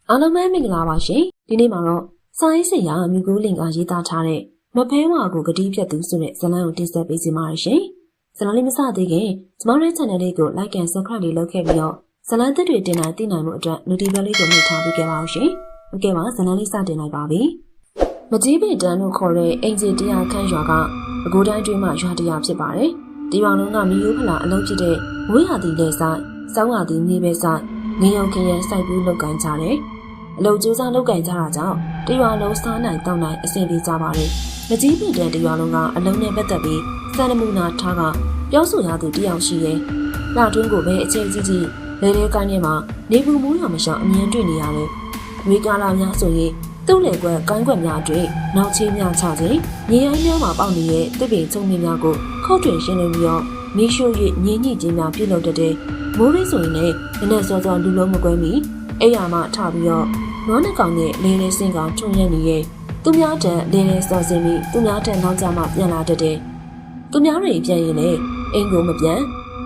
အားလုံးပဲမင်္ဂလာပါရှင်ဒီနေ့မှာတော့စာရေးဆရာမြူကူးလင်ကရေးသားထားတဲ့မဖဲဝါကိုဂတိဖြတ်သူဆိုတဲ့ဇာတ်လမ်းကိုတင်ဆက်ပေးစီပါရရှင်ဇာတ်လမ်းလေးမစသေးခင်ကျမတို့ channel လေးကို like and subscribe လေးလုပ်ခဲ့ပြီးတော့ဇာတ်လမ်းသစ်တွေတင်နိုင်သိနိုင်မှုအတွက် notification လေးကိုနှိပ်ထားပေးခဲ့ပါဦးရှင်ဟုတ်ကဲ့ပါဇာတ်လမ်းလေးစတင်လိုက်ပါပြီမကြီးပင်တန်းတို့ခေါ်တဲ့အင်ဂျင်တရားခန့်ရွာကပဲခူးတိုင်းတွင်းမှာရွာတရားဖြစ်ပါတယ်ဒီရွာလုံးကမီးရိုးဖလာအလုံးဖြစ်တဲ့ဝေးရသည်လက်ဆိုင်စောင်းရသည်မြေပဲဆိုင်ငရုံခရမ်းစိုက်ပူးလုပ်ကိုင်ကြတယ်အလုပ်ကျိုးစားလုပ်ကင်ကြတာကြောင့်တရွာလုံးစားနိုင်တောင်းနိုင်အဆင်ပြေကြပါတယ်။မကြီးပင်တဲ့တရွာလုံးကအလုံးနဲ့ပတ်သက်ပြီးစံနမူနာထားကပြောဆိုရသူတယောက်ရှိရဲ့။လှတွင်းကိုပဲအချိန်ကြီးကြီးလဲလဲကိုင်းထဲမှာနေပူမိုးရမရှောင်အမြင်တွေ့နေရတယ်။ဝေကာလာများဆိုရင်သူ့လေကွက်ကိုင်းကွက်များတွေနောက်ချေးများချခြင်းညီရိုင်းများမှာပေါက်နေတဲ့တစ်ပင်ချုံမြများကိုခုတ်ထွင်ရှင်းလင်းပြီးတော့မီးရှို့၍ငင်းညှိခြင်းများပြုလုပ်တတ်တဲ့မိုးရင်းဆိုရင်လည်းနက်စောစောလူလုံးမကွဲမီအဲ့ရမှထပြီးတော့နွားနှကောင်နဲ့လေလေစင်ကောင်ထုံရက်နေရဲ့သူများတန်လေလေစော်စင်ပြီးသူများတန်နောက်ကျမှပြန်လာတတ်တယ်။သူများတွေပြန်ရင်လည်းအိမ်ကိုမပြန်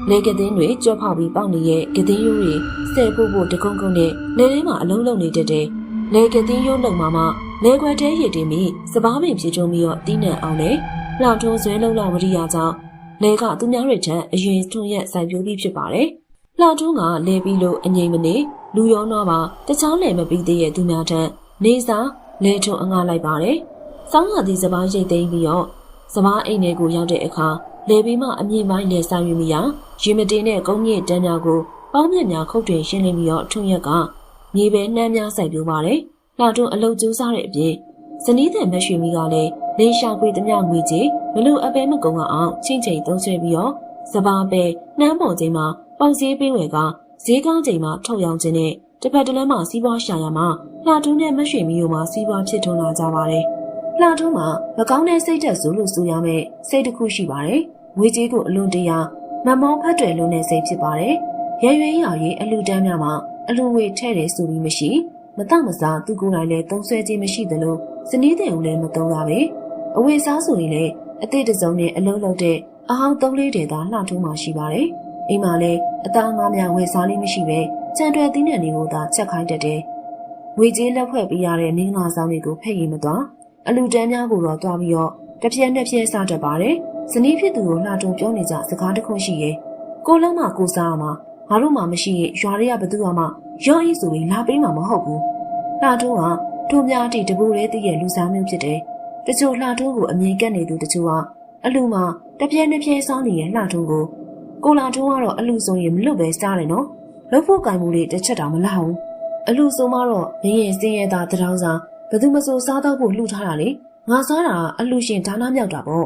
လေကသင်းတွေကြော့ဖောက်ပြီးပေါက်နေရဲ့ကသင်းရိုးတွေဆဲဖို့တကုန်းကုန်းနဲ့လေထဲမှာအလုံးလုံးနေတတ်တယ်။လေကသင်းရိုးလုံမှလေခွက်တဲရည်တင်ပြီးစပားပင်ဖြည့်ချုံပြီးတော့တီးနှံအောင်လေလှောင်ထုံးဆွဲလုံးလောက်မရိယာကြောင့်လေကသူများတွေထက်အရင်ထုံရက်စိုက်ပျိုးပြီးဖြစ်ပါတယ်။လှောင်ထုံးကလေပြီးလို့အငိမ့်မနေလူရောနှောပါတချောင်းလည်းမပြီးသေးရဲ့သူများထက်နေစားလဲထုံအငှားလိုက်ပါတယ်။စောင်းရသည်စပားရိတ်သိမ်းပြီးတော့စပားအိမ်ထဲကိုရောက်တဲ့အခါလေပြီးမှအမြင့်ပိုင်းနဲ့ဆိုင်ရမိရာရေမတင်တဲ့ကုန်းမြင့်တန်းများကိုပေါင်းမြက်များခုတ်တွင်ရှင်းလင်းပြီးတော့ထုံရက်ကမြေပဲနှမ်းများစိုက်ပြိုးပါတယ်။လှတွန်းအလုတ်ကျိုးစားတဲ့အပြင်ဇနီးတဲ့မရွှေမီကလည်းလင်းရှာပွေသမျှငွေကြီးမလို့အပဲမကုံအောင်ချင်းချိန်သုံးဆွဲပြီးတော့စပားပဲနှမ်းပေါ်ချိန်မှာပေါက်စည်းပေးဝယ်ကဈေးကောင်းချိန်မှာထုတ်ရောင်းခြင်းနဲ့တစ်ဖက်တစ်လမ်းမှာစီးပွားရှာရမှာလှထုံးနဲ့မရွှေမီတို့မှာစီးပွားဖြစ်ထွန်းလာကြပါတယ်။လှထုံးမှာမကောင်းတဲ့စိတ်ဓာတ်ဆိုလို့ဆိုရမယ့်စိတ်တစ်ခုရှိပါတယ်။ငွေကြေးကိုအလွန်တရာမမောဖတ်တယ်လို့နဲ့စိတ်ဖြစ်ပါတယ်။ရွယ်ရွယ်အလူတန်းများမှာအလူငွေထဲ့တယ်ဆိုပြီးမရှိမတမစားသူကိုယ်တိုင်လည်းသုံးဆွဲခြင်းမရှိသလိုဇနီးတဲ့ဦးလည်းမသုံးရပဲ။အဝေစားဆိုရင်လည်းအသေးတစုံနဲ့အလုံးလုံးတဲ့အဟောင်းသုံးလေးတွေသာလှထုံးမှာရှိပါတယ်။အိမ်မှာလည်းအသားငါးများဝယ်စားလေးမရှိပဲကျန်တွယ်သီးနှံတွေကိုသာချက်ခိုင်းတတ်တယ်။ငွေကြေးလက်ဖွဲ့ပေးရတဲ့မင်္ဂလာဆောင်တွေကိုဖက်ရင်မသွားအလူတန်းများကိုတော့တွားပြီးတော့တစ်ပြက်နှစ်ပြက်စားတတ်ပါတယ်။ဇနီးဖြစ်သူကိုလှထုံပြောနေကြစကားတစ်ခုရှိရဲ့ကိုလုံးမကိုစားမှာငါတို့မှမရှိရဲ့ရွာတွေကဘသူမှရော့ဤဆိုပြီးလာပေးမှာမဟုတ်ဘူး။လှထုံကတို့များအထိတပူရဲတည်းရဲ့လူစားမျိုးဖြစ်တယ်။တချို့လှထုံကိုအမြင်ကက်နေသူတချို့ကအလူမှတစ်ပြက်နှစ်ပြက်စားနေရဲ့လှထုံကိုလှထုံကတော့အလူဆိုရင်မလွတ်ပဲစားတယ်နော်။လုပ်ဖို့ကံမှုလေးတစ်ချက်တောင်မလောက်ဘူးအလူဆိုမှတော့ငရင်စင်းရဲတာတထောင်စာဘသူမဆိုစားတော့ဖို့လှူထားတာလေငါစားတာအလူရှင်ဒါနမြောက်တာပေါ့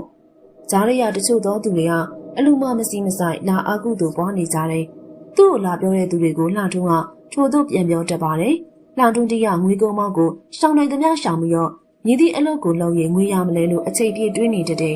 ဂျားရရတချို့သောသူတွေကအလူမမစီမဆိုင်လာအကုသို့ပွားနေကြတယ်သူ့ကိုလာပြောတဲ့သူတွေကိုလှထုံးကထို့သို့ပြန်ပြောတတ်ပါတယ်လှထုံးတရငွေကုန်မောက်ကိုရှောင်းနိုင်သမျှရှောင်ပြီးတော့ညီသည့်အလုပ်ကိုလုပ်ရင်ငွေရမလဲလို့အချိန်ပြည့်တွေးနေတတ်တယ်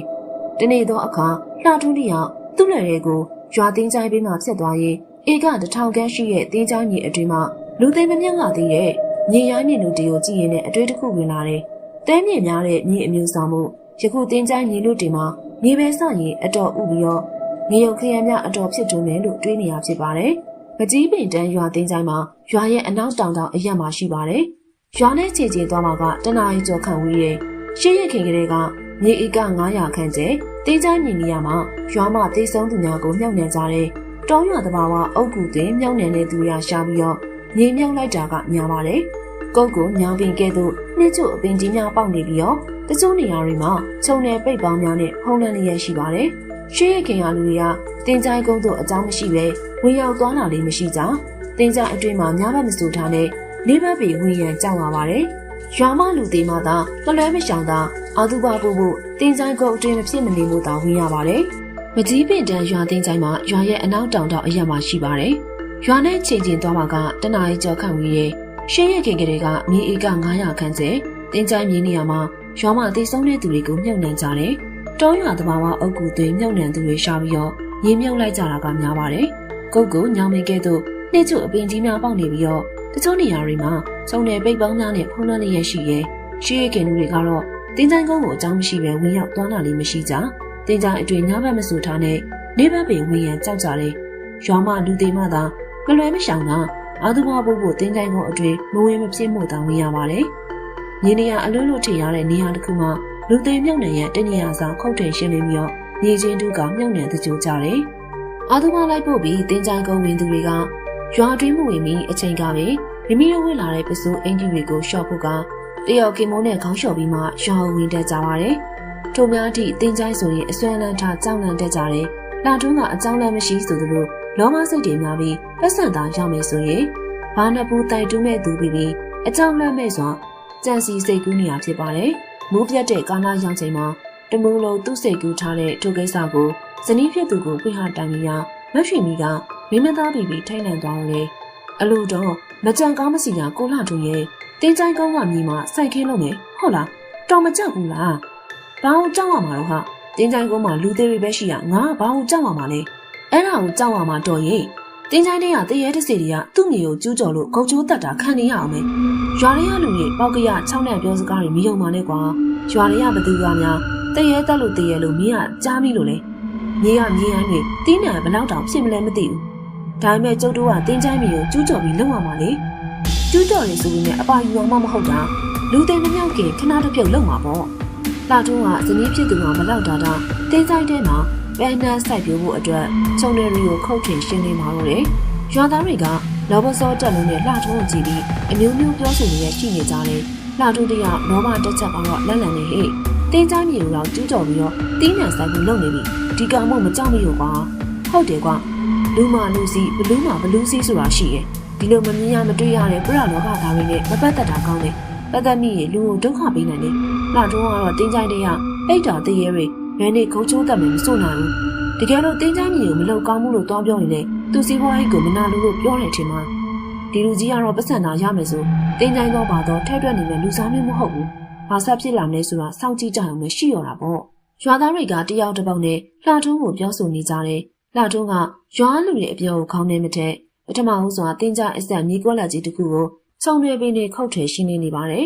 တနေ့သောအခါလှထုံးတရသူ့လည်းတွေကိုရွာသိန်းချိုင်းပေးမှဖြစ်သွားရင်ဧက1000ခန်းရှိတဲ့တင်းချောင်းကြီးအတွင်းမှာလူသိမ်းမမြတ်လာသေးတဲ့မြေရိုင်းမြေလူတွေကိုကြည့်ရင်လည်းအတွေ့တစ်ခုဝင်လာတယ်။တဲမြေများတဲ့မြေအမျိုးဆောင်မှုယခုတင်းချောင်းမြေလူတွေမှာမြေပဲစရင်အတော်ဥပြီးတော့မြေရုပ်ခရမ်းများအတော်ဖြစ်ထွန်းတယ်လို့တွေးနေရဖြစ်ပါတယ်။မကြီးပင်တန်းရွာတင်းချောင်းမှာရွာရဲ့အနောက်တောင်တောင်အရက်မှာရှိပါတယ်။ရွာနဲ့ခြေချေသွားမှာကတနာရီကျော်ခန့်ဝေးရဲ့ရှေ့ရခင်ကလေးကမြေဧက900ခန့်ကျဲတင်းချောင်းမြေနေရာမှာရွာမှာတေးဆုံးသူများကိုမြှောက်နှံကြတဲ့တောရွာတဘာဝအုပ်ကူတွင်မြှောက်နှံတဲ့သူရရှာပြီးတော့မြေမြှောက်လိုက်တာကများပါတယ်။ကုတ်ကိုညောင်ပင်ကဲ့သို့နှိမ့်ချို့အပင်ကြီးများပေါက်နေပြီးတော့တချို့နေရာတွေမှာခြုံနယ်ပိတ်ပေါင်းများနဲ့ဖုံးလန်းလျက်ရှိပါတယ်။ရှေးရခင်ကလူတွေကတင်ကြိုင်ကုန်းတို့အကြောင်းမရှိပဲဝင်ရောက်သွားလာလေးမရှိကြ။တင်ကြိုင်အတွင်းမှာများဘက်မစိုးထားနဲ့လေးဘက်ပေဝင်ရန်ကြောက်လာပါတယ်။ရွာမလူသေးမှသာမလွဲမရှောင်သာအာသူပါဖို့တင်ကြိုင်ကုန်းအတွင်းမဖြစ်မနေလို့သာဝင်ရပါတယ်။မကြီးပင်တန်းရွာတင်းချိုင်းမှာရွာရဲ့အနောက်တောင်တောင်အရက်မှာရှိပါတယ်။ရွာနဲ့ချိန်ချင်းသွားမှာကတနာရီကျော်ခန့်ဝေးရဲ့ရှေးရခင်ကလေးကမြေဧက900ခန့်ကျဲတင်းချိုင်းမြေနေရာမှာရွာမှာတည်ဆုံးတဲ့သူတွေကိုမြုပ်နှံကြတယ်။တောရွာတဘာဝအုပ်ကူသွင်းမြုပ်နှံသူတွေရှာပြီးတော့ရေမြုပ်လိုက်ကြတာကများပါတယ်။ကုတ်ကိုညောင်မင်ကဲ့သို့နှိမ့်ချို့အပင်ကြီးများပေါက်နေပြီးတော့တချို့နေရာတွေမှာခြုံနယ်ပိတ်ပေါင်းများနဲ့ဖုံးလွှမ်းလျက်ရှိရဲ့ရှေးရခင်လူတွေကတော့တင်းချိုင်းကုန်းကိုအကြောင်းမရှိပဲဝင်ရောက်သွားလာလေးမရှိကြ။တင်းချိုင်းအတွင်ညဘက်မဆူထားနဲ့နေဘက်ပင်ဝင်ရန်ကြောက်ကြတယ်။ရွာမလူသေးမှသာမလွယ်မရှောင်တာ အာသူဘဖို့တင်းကြိုင်ကုန်းအတွင်းမဝင်မဖြစ်မှုတောင်ဝင်ရပါတယ်။မြေနေရအလွတ်လွတ်ထရတဲ့နေရာတစ်ခုမှာလူသိမြုပ်နှံရတနေရာဆောင်ခုတ်ထင်ရှင်းလင်းပြီးတော့မြေချင်းတူကမြုပ်နှံတကြိုကြတယ်။အာသူဘလိုက်ဖို့ပြီးတင်းကြိုင်ကုန်းဝင်သူတွေကရွာတွင်းမှုဝင်ပြီးအချိန်ကပဲမိမိတို့ဝင်လာတဲ့ပစိုးအင်ဂျီတွေကိုရှော့ဖို့ကတယောက်ကင်မုန်းနဲ့ခေါင်းလျှော်ပြီးမှရွာဝင်တက်ကြပါတယ်။ထို့များအထိတင်းကြိုင်ဆိုရင်အစွမ်းလန်းထားကြောက်လန့်တက်ကြတယ်။လာထုံးကအကြောင်းလန့်မရှိဆိုသလိုလောမစိတ်တွေများပြီးပတ်စံသားရောက်မယ်ဆိုရင်ဘာနှစ်ပူတိုက်တူးမဲ့သူပြီးအကြောင်းလန့်မဲ့စွာကြံစီစိတ်ကူးနေရဖြစ်ပါတယ်။မိုးပြတ်တဲ့ကာလရောက်ချိန်မှာတမူလုံးသူ့စိတ်ကူးထားတဲ့ထိုကိစ္စကိုဇနီးဖြစ်သူကိုပြဟတိုင်ပြီးမရွှေမီကမင်းမသားပြီးထိုင်လန့်သွားတယ်။အလိုတော့မကြံကားမစီရကိုလှထုံရဲ့တင်းကြိုင်ကောင်းကမြေမှာစိုက်ခင်းလို့မယ်ဟုတ်လားတော်မကြောက်ဘူးလားဘာလို့ကြောက်ရမှာတော့ဟာတင်းကြိုင်ကုန်းမှာလူသေးတွေပဲရှိရငါဘာလို့ကြောက်ရမှာလဲအဲ့ဒါကိုကြောက်ရမှာတော့ရေတင်းကြိုင်တဲ့ကတရေတစီတွေကသူ့မြေကိုကျူးကျော်လို့ဂုတ်ချိုးတက်တာခံနေရအောင်မယ်ရွာတွေကလူတွေပေါက်ကရ6နဲ့ပြောစကားတွေမယုံပါနဲ့ကွာရွာတွေကဘသူကများတရေတက်လို့တရေလို့မင်းကကြားမိလို့လေမြေကမြေဟန်းတွေတင်းနံဘယ်လောက်တောင်ဖြစ်မလဲမသိဘူးဒါပေမဲ့ကျုပ်တို့ကတင်းကြိုင်မြေကိုကျူးကျော်ပြီးလုံရမှာလေကျူးကျော်နေဆိုပြီးနဲ့အပါယူအောင်မဟုတ်တာလူတွေမမြောက်ခင်ခဏတစ်ပြုတ်လုံမှာပေါ့လာထုံးကဇနီးဖြစ်သူကမလောက်တာတင်းကြိုင်တဲ့မှာပန်းနှန်းစိုက်ပြိုးဖို့အတွက်ခြုံတွေကိုခုတ်ထင်ရှင်းနေမှာလို့လေရွာသားတွေကလောဘစောတက်လုံးနဲ့လှထုံးကိုကြည့်ပြီးအမျိုးမျိုးပြောဆိုနေရရှိနေကြတယ်လှထုံးတယောက်လောဘတက်ချက်ကတော့လက်လန်နေဟဲ့တင်းကြိုင်မြေကိုတော့ကျူးကျော်ပြီးတော့တင်းနံစိုက်ဖို့လုပ်နေပြီဒီကောင်မို့မကြောက်မလို့ကွာဟုတ်တယ်ကွာလူမလူစီဘလူးမဘလူးစီဆိုတာရှိရဲ့ဒီလိုမမြင်ရမတွေ့ရတဲ့ပြရလောကသားတွေနဲ့မပတ်သက်တာကောင်းတယ်ပတ်သက်မိရင်လူကိုဒုက္ခပေးနိုင်တယ်လှထုံးကတော့တင်းကြိုင်တဲ့ပိတ်တာတရေတွေဘယ်နဲ့ခုံချိုးတတ်မယ်မစိုးနိုင်ဘူးတကယ်လို့တင်းကြိုင်မြေကိုမလောက်ကောင်းမှုလို့တွားပြောနေလေသူစီးပွားရေးကိုမနာလို့ပြောတယ်ထင်မှာဒီလူကြီးကတော့ပတ်စံသာရမယ်ဆိုတင်းကြိုင်တော့ပါတော့ထဲထွက်နေမယ်လူစားမျိုးမဟုတ်ဘူးဘာဆက်ဖြစ်လာမလဲဆိုတာစောင့်ကြည့်ကြအောင်မရှိရတာပေါ့ရွာသားတွေကတယောက်တစ်ပေါက်နဲ့လှထုံးကိုပြောဆိုနေကြတယ်လှထုံးကရွာလူတွေအပြောကိုခေါင်းထဲမထက်ပထမဦးစွာတင်းကြိုင်အဆက်မြေကွက်လက်ကြီးတစ်ခုကိုခြုံတွေပင်တွေခုတ်ထွင်ရှင်းလင်းနေပါတယ်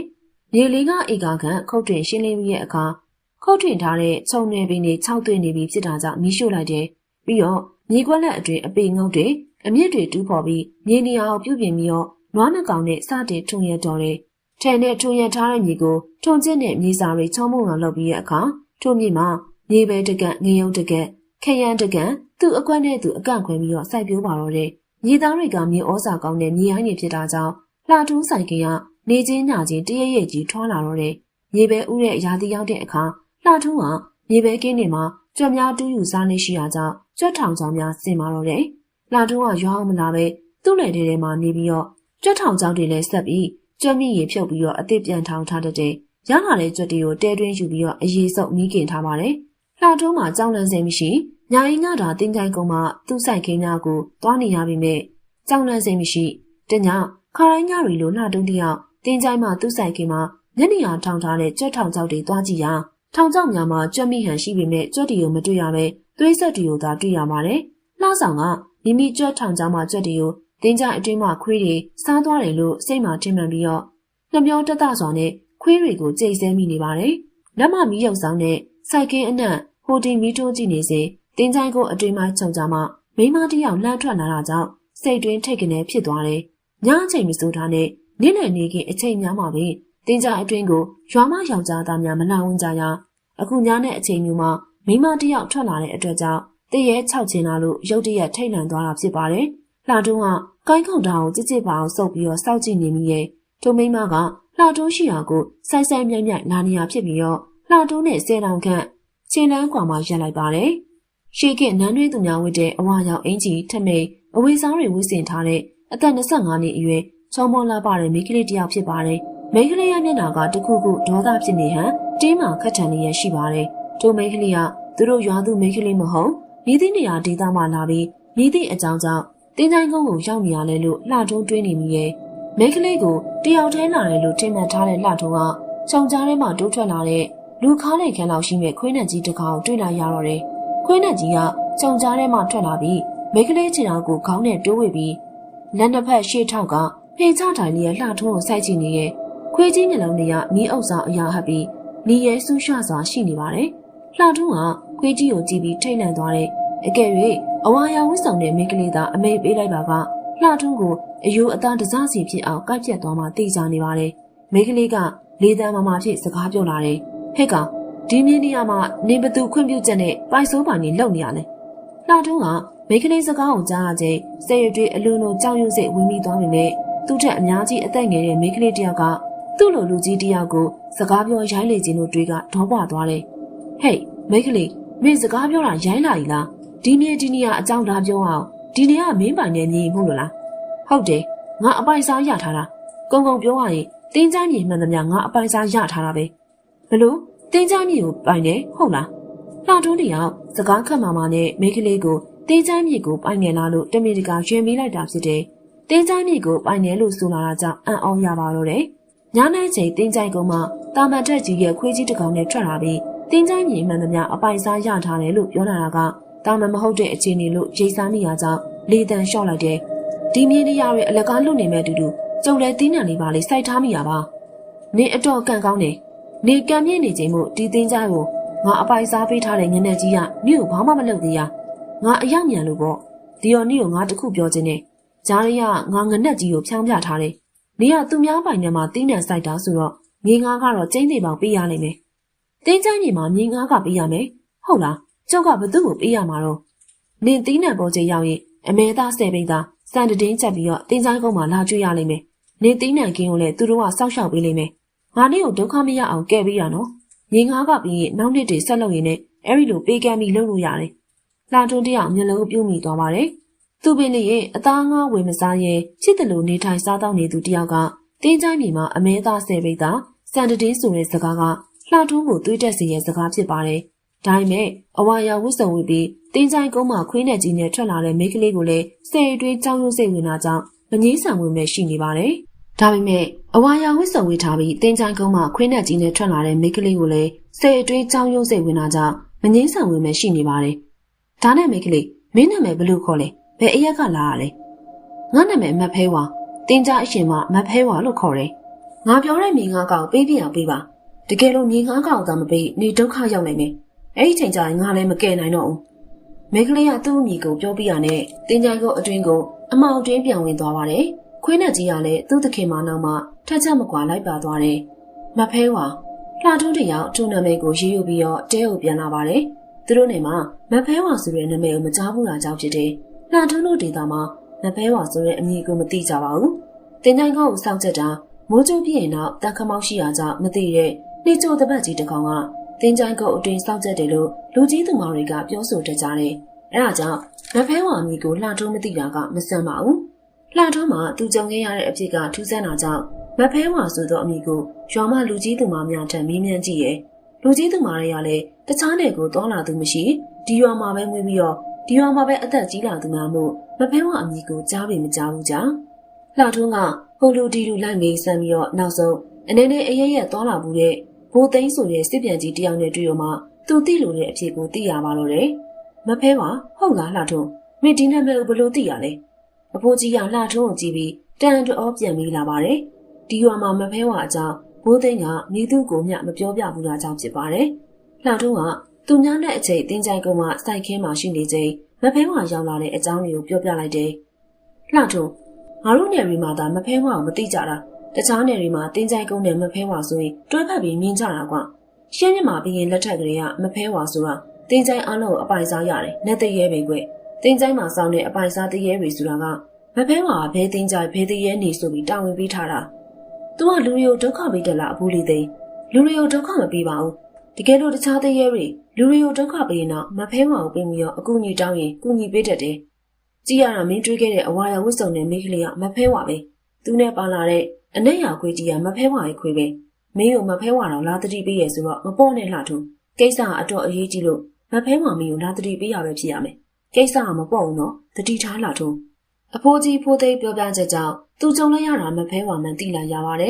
မြေလေးကဧကခန့်ခုတ်ထွင်ရှင်းလင်းပြီးရဲ့အခါခုတ်ထွင်ထားတဲ့ခြုံတွေပင်တွေ6သွင်းနေပြီဖြစ်တာကြောင့်မီးရှို့လိုက်တယ်ပြီးတော့မြေကွက်လက်အတွင်းအပေငုတ်တွေအမြင့်တွေတူးဖော်ပြီးမြေနေရာကိုပြုပြင်ပြီးတော့နွားနှကောင်နဲ့စတင်ထုံရတော်တယ်ထဲနဲ့ထုံရထားတဲ့မြေကိုထုံကျစ်နဲ့မြေစာတွေချောင်းမုံအောင်လုပ်ပြီးရဲ့အခါထို့မြေမှာမြေပဲတကန့်ငရုံတကန့်ခရမ်းတကန့်သူ့အကွက်နဲ့သူအကန့်ခွဲပြီးတော့စိုက်ပျိုးပါတော့တယ်မြေသားတွေကမြေဩဇာကောင်းတဲ့မြေဟိုင်းတွေဖြစ်တာကြောင့်လှထူးဆိုင်ကနေချင်းညချင်းတရရိပ်ကြီးထွားလာတော့တယ်မြေပဲဥတဲ့ရာသီရောက်တဲ့အခါလှထူးကမြေပဲကင်းတွေမှာကြွက်များတူးယူစားနေရှိရာကြောင့်ကြွက်ထောင်ချောင်းများဆင်မာတော့တယ်လှထူးကရွာအောင်မလာပဲသူ့လက်ထဲမှာနေပြီးတော့ကြွက်ထောင်ချောင်းတွေလည်းဆက်ပြီးကြွက်မိရေဖြုတ်ပြီးတော့အသစ်ပြန်ထောင်ထားတဲ့ရလာတဲ့ကြွက်တွေကိုတဲတွင်းယူပြီးတော့အရေးစုပ်မိခင်ထားပါတယ်လှထူးမှာကြောင်းလန့်စိမရှိညာရင်ညတာတင်းကြိုင်ကုန်းမှာသူ့ဆိုင်ခင်းများကိုတွားနေရပြီမဲ့ကြောင်းလန့်စိမရှိတညခါတိုင်းညတွေလိုလှထူးတယောက်တင်းကြိုင်မှာသူ့ဆိုင်ခင်းမှာညနေရထောင်ထားတဲ့ကြွက်ထောင်ချောင်းတွေတွားကြည့်ရထောင်ချောင်းများမှာကြွက်မိဟန်ရှိပေမဲ့ကြွက်တွေကိုမတွေ့ရပဲသွေးဆက်တွေကိုသာတွေ့ရပါတယ်လှဆောင်ကမိမိကြွက်ထောင်ချောင်းမှာကြွက်တွေကိုတင်းကြိုင်အတွင်းမှာခွေးတွေစားသွားတယ်လို့စိတ်မှာထင်မှန်ပြီးတော့နှမျောတတစွာနဲ့ခွေးတွေကိုကြိတ်ဆဲမိနေပါတယ်လက်မမီးရုပ်ဆောင်နဲ့စိုက်ခင်းအနှံ့ဟိုတင်မီးထိုးကြည့်နေစဉ်တင်းကြိုင်ကိုအတွင်းမှာခြုံကြမှာမိမတယောက်လှမ်းထွက်လာတာကြောင့်စိတ်တွင်းထိတ်ကနေဖြစ်သွားတယ်ညအချိန်မစိုးထားနဲ့နေ့လည်နေခင်အချိန်များမှာပဲတင်းကြိုင်အတွင်းကိုရွာမယောက်ျားသားများမလာဝင်ကြရအခုညနဲ့အချိန်မျိုးမှာမိမတယောက်ထွက်လာတဲ့အတွက်ကြောင့်တရေ6ချင်းလာလို့ရုတ်တရက်ထိတ်လန့်သွားတာဖြစ်ပါတယ်လှထုံးကကိုင်းခုန်တာကိုကြစ်ကြစ်ပါအောင်စုပ်ပြီးတော့စောက်ကြည့်နေမိရဲ့ထိုမိမကလှထုံးရှိရာကိုစိုက်ဆိုင်မြိုက်မြိုက်လာနေရဖြစ်ပြီးတော့လှထုံးနဲ့10တောင်ခန့်ချင်းလန်းကွာမှရက်လိုက်ပါတယ်ရှေ့ကနန်းတွင်းသူများဝတ်တဲ့အဝါရောင်အင်ကြီးထမိတ်အဝေးစားတွေဝတ်ဆင်ထားတဲ့အသက်25နှစ်အရွယ်ချောမောလာပါတဲ့မိန်းကလေးတစ်ယောက်ဖြစ်ပါတယ်မိန်းကလေးရဲ့မျက်နှာကတခုခုဒေါသဖြစ်နေဟန်တင်းမာခက်ထန်နေရရှိပါတယ်ထိုမိန်းကလေးကသူတို့ရွာသူမိန်းကလေးမဟုတ်မိသည့်နေရာဒေသမှလာပြီးမိသည့်အကြောင်းကြောင့်တင်းတိုင်းကုန်းကိုရောက်နေရလဲလို့လှထုံးတွေးနေမိရဲ့မိန်းကလေးကိုတယောက်တည်းလာတယ်လို့ထင်မှတ်ထားတဲ့လှထုံးကခြုံကြားထဲမှာတိုးထွက်လာတဲ့လူခါးလိုက်ခန်းလောက်ရှိမဲ့ခွေးနက်ကြီးတစ်ကောင်တွေ့လာရတော့တယ်ခွေးနက်ကြီးကခြုံကြားထဲမှာထွက်လာပြီးမိန်းကလေးခြေထောက်ကိုခေါင်းနဲ့တိုးဝှေ့ပြီးလက်နှစ်ဖက်ရှေ့ထောက်ကဖေချထိုင်နေတဲ့လှထုံးကိုစိုက်ကြည့်နေရဲ့ခွေးကြီးမျက်လုံးတွေကမီးအုပ်ဆောင်အရာဟပ်ပြီးနီရဲဆူးရှစွာရှိနေပါတယ်လှထုံးကခွေးကြီးကိုကြည့်ပြီးထိတ်လန့်သွားတဲ့အကယ်၍အဝါရောင်ဝတ်ဆောင်တဲ့မိန်းကလေးသာအမိတ်ပေးလိုက်ပါက လှထုံးကိုအယိုးအသားတစားစီဖြစ်အောင်ကိုက်ပြတ်သွားမှသိကြနေပါတယ်မိန်းကလေးကလေတံမာမာဖြစ်စကားပြောလာတယ်ဟဲ့ကောင်ဒီမြင်းနေရာမှာနေဘသူခွင့်ပြုချက်နဲ့ပိုက်ဆိုးပိုင်နေလုံနေရလဲလှထုံးကမိန်းကလေးစကားကိုကြားရချိန်စေရတွေအလွန်လိုကြောက်ရွံ့စိတ်ဝင်မိသွားပေမဲ့သူ့ထက်အများကြီးအသက်ငယ်တဲ့မိန်းကလေးတယောက်ကသူ့လိုလူကြီးတယောက်ကိုစကားပြောရိုင်းလေခြင်းတို့တွေကဒေါပွားသွားတယ်ဟေးမိန်းကလေးမင်းစကားပြောတာရိုင်းလာ E လားဒီမြေဒီနေရာအကြောင်းဒါပြောအောင်ဒီနေရာမင်းပိုင်နေမြေမှုလို့လားဟုတ်တယ်ငါအပိုင်စားရထားတာကုံကုံပြောရရင်တင်းချိုင်းမြေမှန်သမျှငါအပိုင်စားရထားတာပဲဘလို့တင်းချိုင်းမြေကိုပိုင်နေဟုတ်လားလှထုံးတယောက်စကားခတ်မာမာနဲ့မိန်းကလေးကိုတင်းချိုင်းမြေကိုပိုင်နေလားလို့တမင်တကာရွှေမိလိုက်တာဖြစ်တယ်တင်းချိုင်းမြေကိုပိုင်နေလို့ဆိုလာတာကြောင့်အံ့ဩရပါတော့တယ်ညနေချိန်တင်းချိုင်းကုန်းမှာတာမန်ထက်ကြီးရဲ့ခွေးကြီးတစ်ကောင်နဲ့ထွက်လာပြီးတင်းချိုင်းမြေမှန်သမျှအပိုင်စားရထားတယ်လို့ပြောလာတာကတာမန်မဟုတ်တဲ့အခြေအနေလို့ရိတ်စားမိရကြောင်းလေတံလျှော့လိုက်တယ်ဒီမြေနေရာတွေအလကားလွတ်နေမဲ့အတူတူကျုံလဲတင်းနံလေးပါလေးစိုက်ထားမိရပါနေအတော်ကန်ကောင်းတယ်နေကံမြင့်နေချိန်မို့ဒီတင်းချိုင်းကိုငါအပိုင်စားပေးထားတဲ့ငနဲ့ကြီးကမြို့ကိုဘာမှမလုပ်သေးရငါအရောက်မြန်လို့ပေါ့ဒီရောနေ့ကိုငါတခုပြောခြင်းနဲ့ဂျားရီကငါငနဲ့ကြီးကိုဖြောင်းပြထားတယ်နေကသူများပိုင်ထဲမှာတင်းနံစိုက်တာဆိုတော့မြေငါကတော့ကျင်းသေးပေါင်ပေးရလိမ့်မယ်တင်းချိုင်းမြေမှာမြေငါကပေးရမယ်ဟုတ်လားကျောက်ကဘသူ့ကိုပေးရမှာတော့နင်တင်းနံပေါ်ချေရောက်ရင်အမေသား10ပိသားစံတတင်းချက်ပြီးတော့တင်းချိုင်းကုန်းမှာလာကျွေးရလိမ့်မယ်နင်တင်းနံကင်းကိုလည်းသူတို့ကစောက်ရှောက်ပေးလိမ့်မယ်ငါနေ့ကိုဒုက္ခမရအောင်ကဲပေးရနော်မြေငါကပြီးရင်နောက်နှစ်တွေဆက်လုပ်ရင်လည်းအဲ့ဒီလိုပေးကမ်းပြီးလုပ်လို့ရတယ်လှထုံးတယောက်မျက်လုံးပြုံးမိသွားပါတယ်သူပင်လေးရဲ့အသားငါးဝယ်မစားရဲချစ်တယ်လို့နေထိုင်စားတော့နေသူတယောက်ကတင်းချိုင်းမြေမှာအမဲသား10ပိသားစံတတင်းဆိုတဲ့စကားကလှထုံးကိုတွေးတက်စေရဲ့စကားဖြစ်ပါတယ်ဒါပေမဲ့အဝါရောင်ဝတ်စုံဝတ်ပြီးတင်းချိုင်းကုန်းမှာခွေးနဲ့ကြီးနဲ့ထွက်လာတဲ့မိန်းကလေးကိုလည်းဆယ်တွေးကြောက်ရွံ့စိတ်ဝင်တာကြောင့်မငြင်းဆန်ဝင်မဲ့ရှိနေပါတယ်။ဒါပေမဲ့အဝါရောင်ဝတ်စုံဝတ်ထားပြီးတင်းချိုင်းကုန်းမှာခွေးနဲ့ကြီးနဲ့ထွက်လာတဲ့မိန်းကလေးကိုလည်းဆယ်တွေးကြောက်ရွံ့စိတ်ဝင်တာကြောင့်မငြင်းဆန်ဝင်မဲ့ရှိနေပါတယ်။ဒါနဲ့မိန်းကလေးမင်းနာမည်ဘယ်လိုခေါ်လဲ။ဘယ်အရက်ကလာရလဲ။ငါနာမည်မတ်ဖဲဝါတင်းချိုင်းအရှင်မမတ်ဖဲဝါလို့ခေါ်တယ်။ငါပြောတဲ့မြေငါးကောင်ပေးပြအောင်ပေးပါ။တကယ်လို့မြေငါးကောင်သာမပေးနေဒုက္ခရောက်နိုင်မယ်။အဲ့ဒီချိန်ကျရင်ငါလည်းမကယ်နိုင်တော့ဘူးမိန်းကလေးကသူ့အမိကိုပြောပြရနဲ့တင်းချိုင်းကိုအတွင်းကိုအမောင်တွင်းပြန်ဝင်သွားပါတယ်ခွေးနဲ့ကြီးကလည်းသူ့သခင်မနောက်မှထက်ချက်မကွာလိုက်ပါသွားတယ်မဖဲဝါလှထုံးတယောက်သူ့နာမည်ကိုရေးယူပြီးတော့တဲကိုပြန်လာပါတယ်သူတို့နေမှာမဖဲဝါဆိုတဲ့နာမည်ကိုမကြားဘူးလားကြောက်ဖြစ်တယ်လှထုံးတို့ဒေသမှာမဖဲဝါဆိုတဲ့အမည်ကိုမသိကြပါဘူးတင်းချိုင်းကိုစောင့်ချက်တာမိုးကြိုးပြင်းတော့တန်ခမောက်ရှိရာကြောင့်မသိတဲ့နှိကျိုးတပတ်ကြီးတစ်ကောင်ကတင်းချိုင်းကုတ်အတွင်းစောင့်ချက်တယ်လို့လူကြီးသူမတွေကပြောဆိုတတ်ကြတယ်။အဲဒါကြောင့်မဖဲဝါအမီကိုလှထုံးမသိတာကမဆန်ပါဘူး။လှထုံးမှာသူကြုံခဲ့ရတဲ့အဖြစ်ကထူးဆန်းတာကြောင့်မဖဲဝါဆိုသောအမီကိုရွာမလူကြီးသူမများထံမေးမြန်းကြည့်ရဲ့။လူကြီးသူမတွေကလည်းတခြားနယ်ကိုတောလာသူမရှိဒီရွာမှာပဲမွေးပြီးတော့ဒီရွာမှာပဲအသက်ကြီးလာသူများမို့မဖဲဝါအမီကိုကြားပေမကြားဘူးကြာ။လှထုံးကဟိုလူဒီလူလိုက်မေးစမ်းပြီးတော့နောက်ဆုံးအနေနဲ့အရရက်သွားလာဘူးတဲ့ဘိုးသိန်းဆိုတဲ့စစ်ပြန်ကြီးတယောက်နဲ့တွေ့ရမှသူသိလို့တဲ့အဖြစ်ကိုသိရပါတော့တယ်။မဖဲပါဟုတ်လားလှထုံးမင်းဒီနာမည်ကိုဘယ်လိုသိရလဲ။အဖိုးကြီးကလှထုံးကိုကြည့်ပြီးတန်တောပြန်ပြီးလာပါတယ်။ဒီရွာမှာမဖဲဝါအကြောင်းဘိုးသိန်းကမိသူကိုမျှမပြောပြဘူးတာကြောင့်ဖြစ်ပါတယ်။လှထုံးကသူများနဲ့အချိန်တင်းချိုင်ကုန်းမှာစိုက်ခင်းမှာရှိနေချိန်မဖဲဝါရောက်လာတဲ့အကြောင်းကိုပြောပြလိုက်တယ်။လှထုံးငါတို့နယ်ရီမှာသာမဖဲဝါကိုမသိကြတာတခြားနယ်တွေမှာတင်းချိုင်ကုန်းနဲ့မဖဲဝါဆိုရင်တွဲဖက်ပြီးမြင်ကြတာကွာရှင်းမြမှာပြီးရင်လက်ထက်ကလေးကမဖဲဝါဆိုတာတင်းချိုင်အားလုံးကိုအပိုင်စားရတယ်နဲ့တရဲပဲကွတင်းချိုင်မှာစောင်းတဲ့အပိုင်စားတရဲတွေဆိုတာကမဖဲဝါဘဲတင်းချိုင်ဘဲတရဲနေဆိုပြီးတာဝန်ပေးထားတာသူကလူတွေကိုဒုက္ခပေးတယ်လားအဖိုးလေးသိလူတွေကိုဒုက္ခမပေးပါဘူးတကယ်လို့တခြားတရဲတွေလူတွေကိုဒုက္ခပေးရင်တော့မဖဲဝါကိုပေးပြီးတော့အကူအညီတောင်းရင်ကူညီပေးတတ်တယ်ကြည့်ရတာမင်းတွေးခဲ့တဲ့အဝါရဝတ်စုံနဲ့မိန်းကလေးကမဖဲဝါပဲသူနဲ့ပါလာတဲ့အနက်ရခွေးကြီးကမဖဲဝါရဲ့ခွေးပဲမင်းကိုမဖဲဝါတော့လာတတိပေးရဆိုတော့မပေါ့နဲ့လှထုံးကိစ္စကအတော့အရေးကြီးလို့မဖဲဝါမင်းကိုလာတတိပေးရပဲဖြစ်ရမယ်ကိစ္စကမပေါ့ဘူးနော်တတိထားလှထုံးအဖိုးကြီးဖိုးသိပြောပြချက်ကြောင့်သူကြုံလိုက်ရတာမဖဲဝါမှန်သိလာရပါတယ်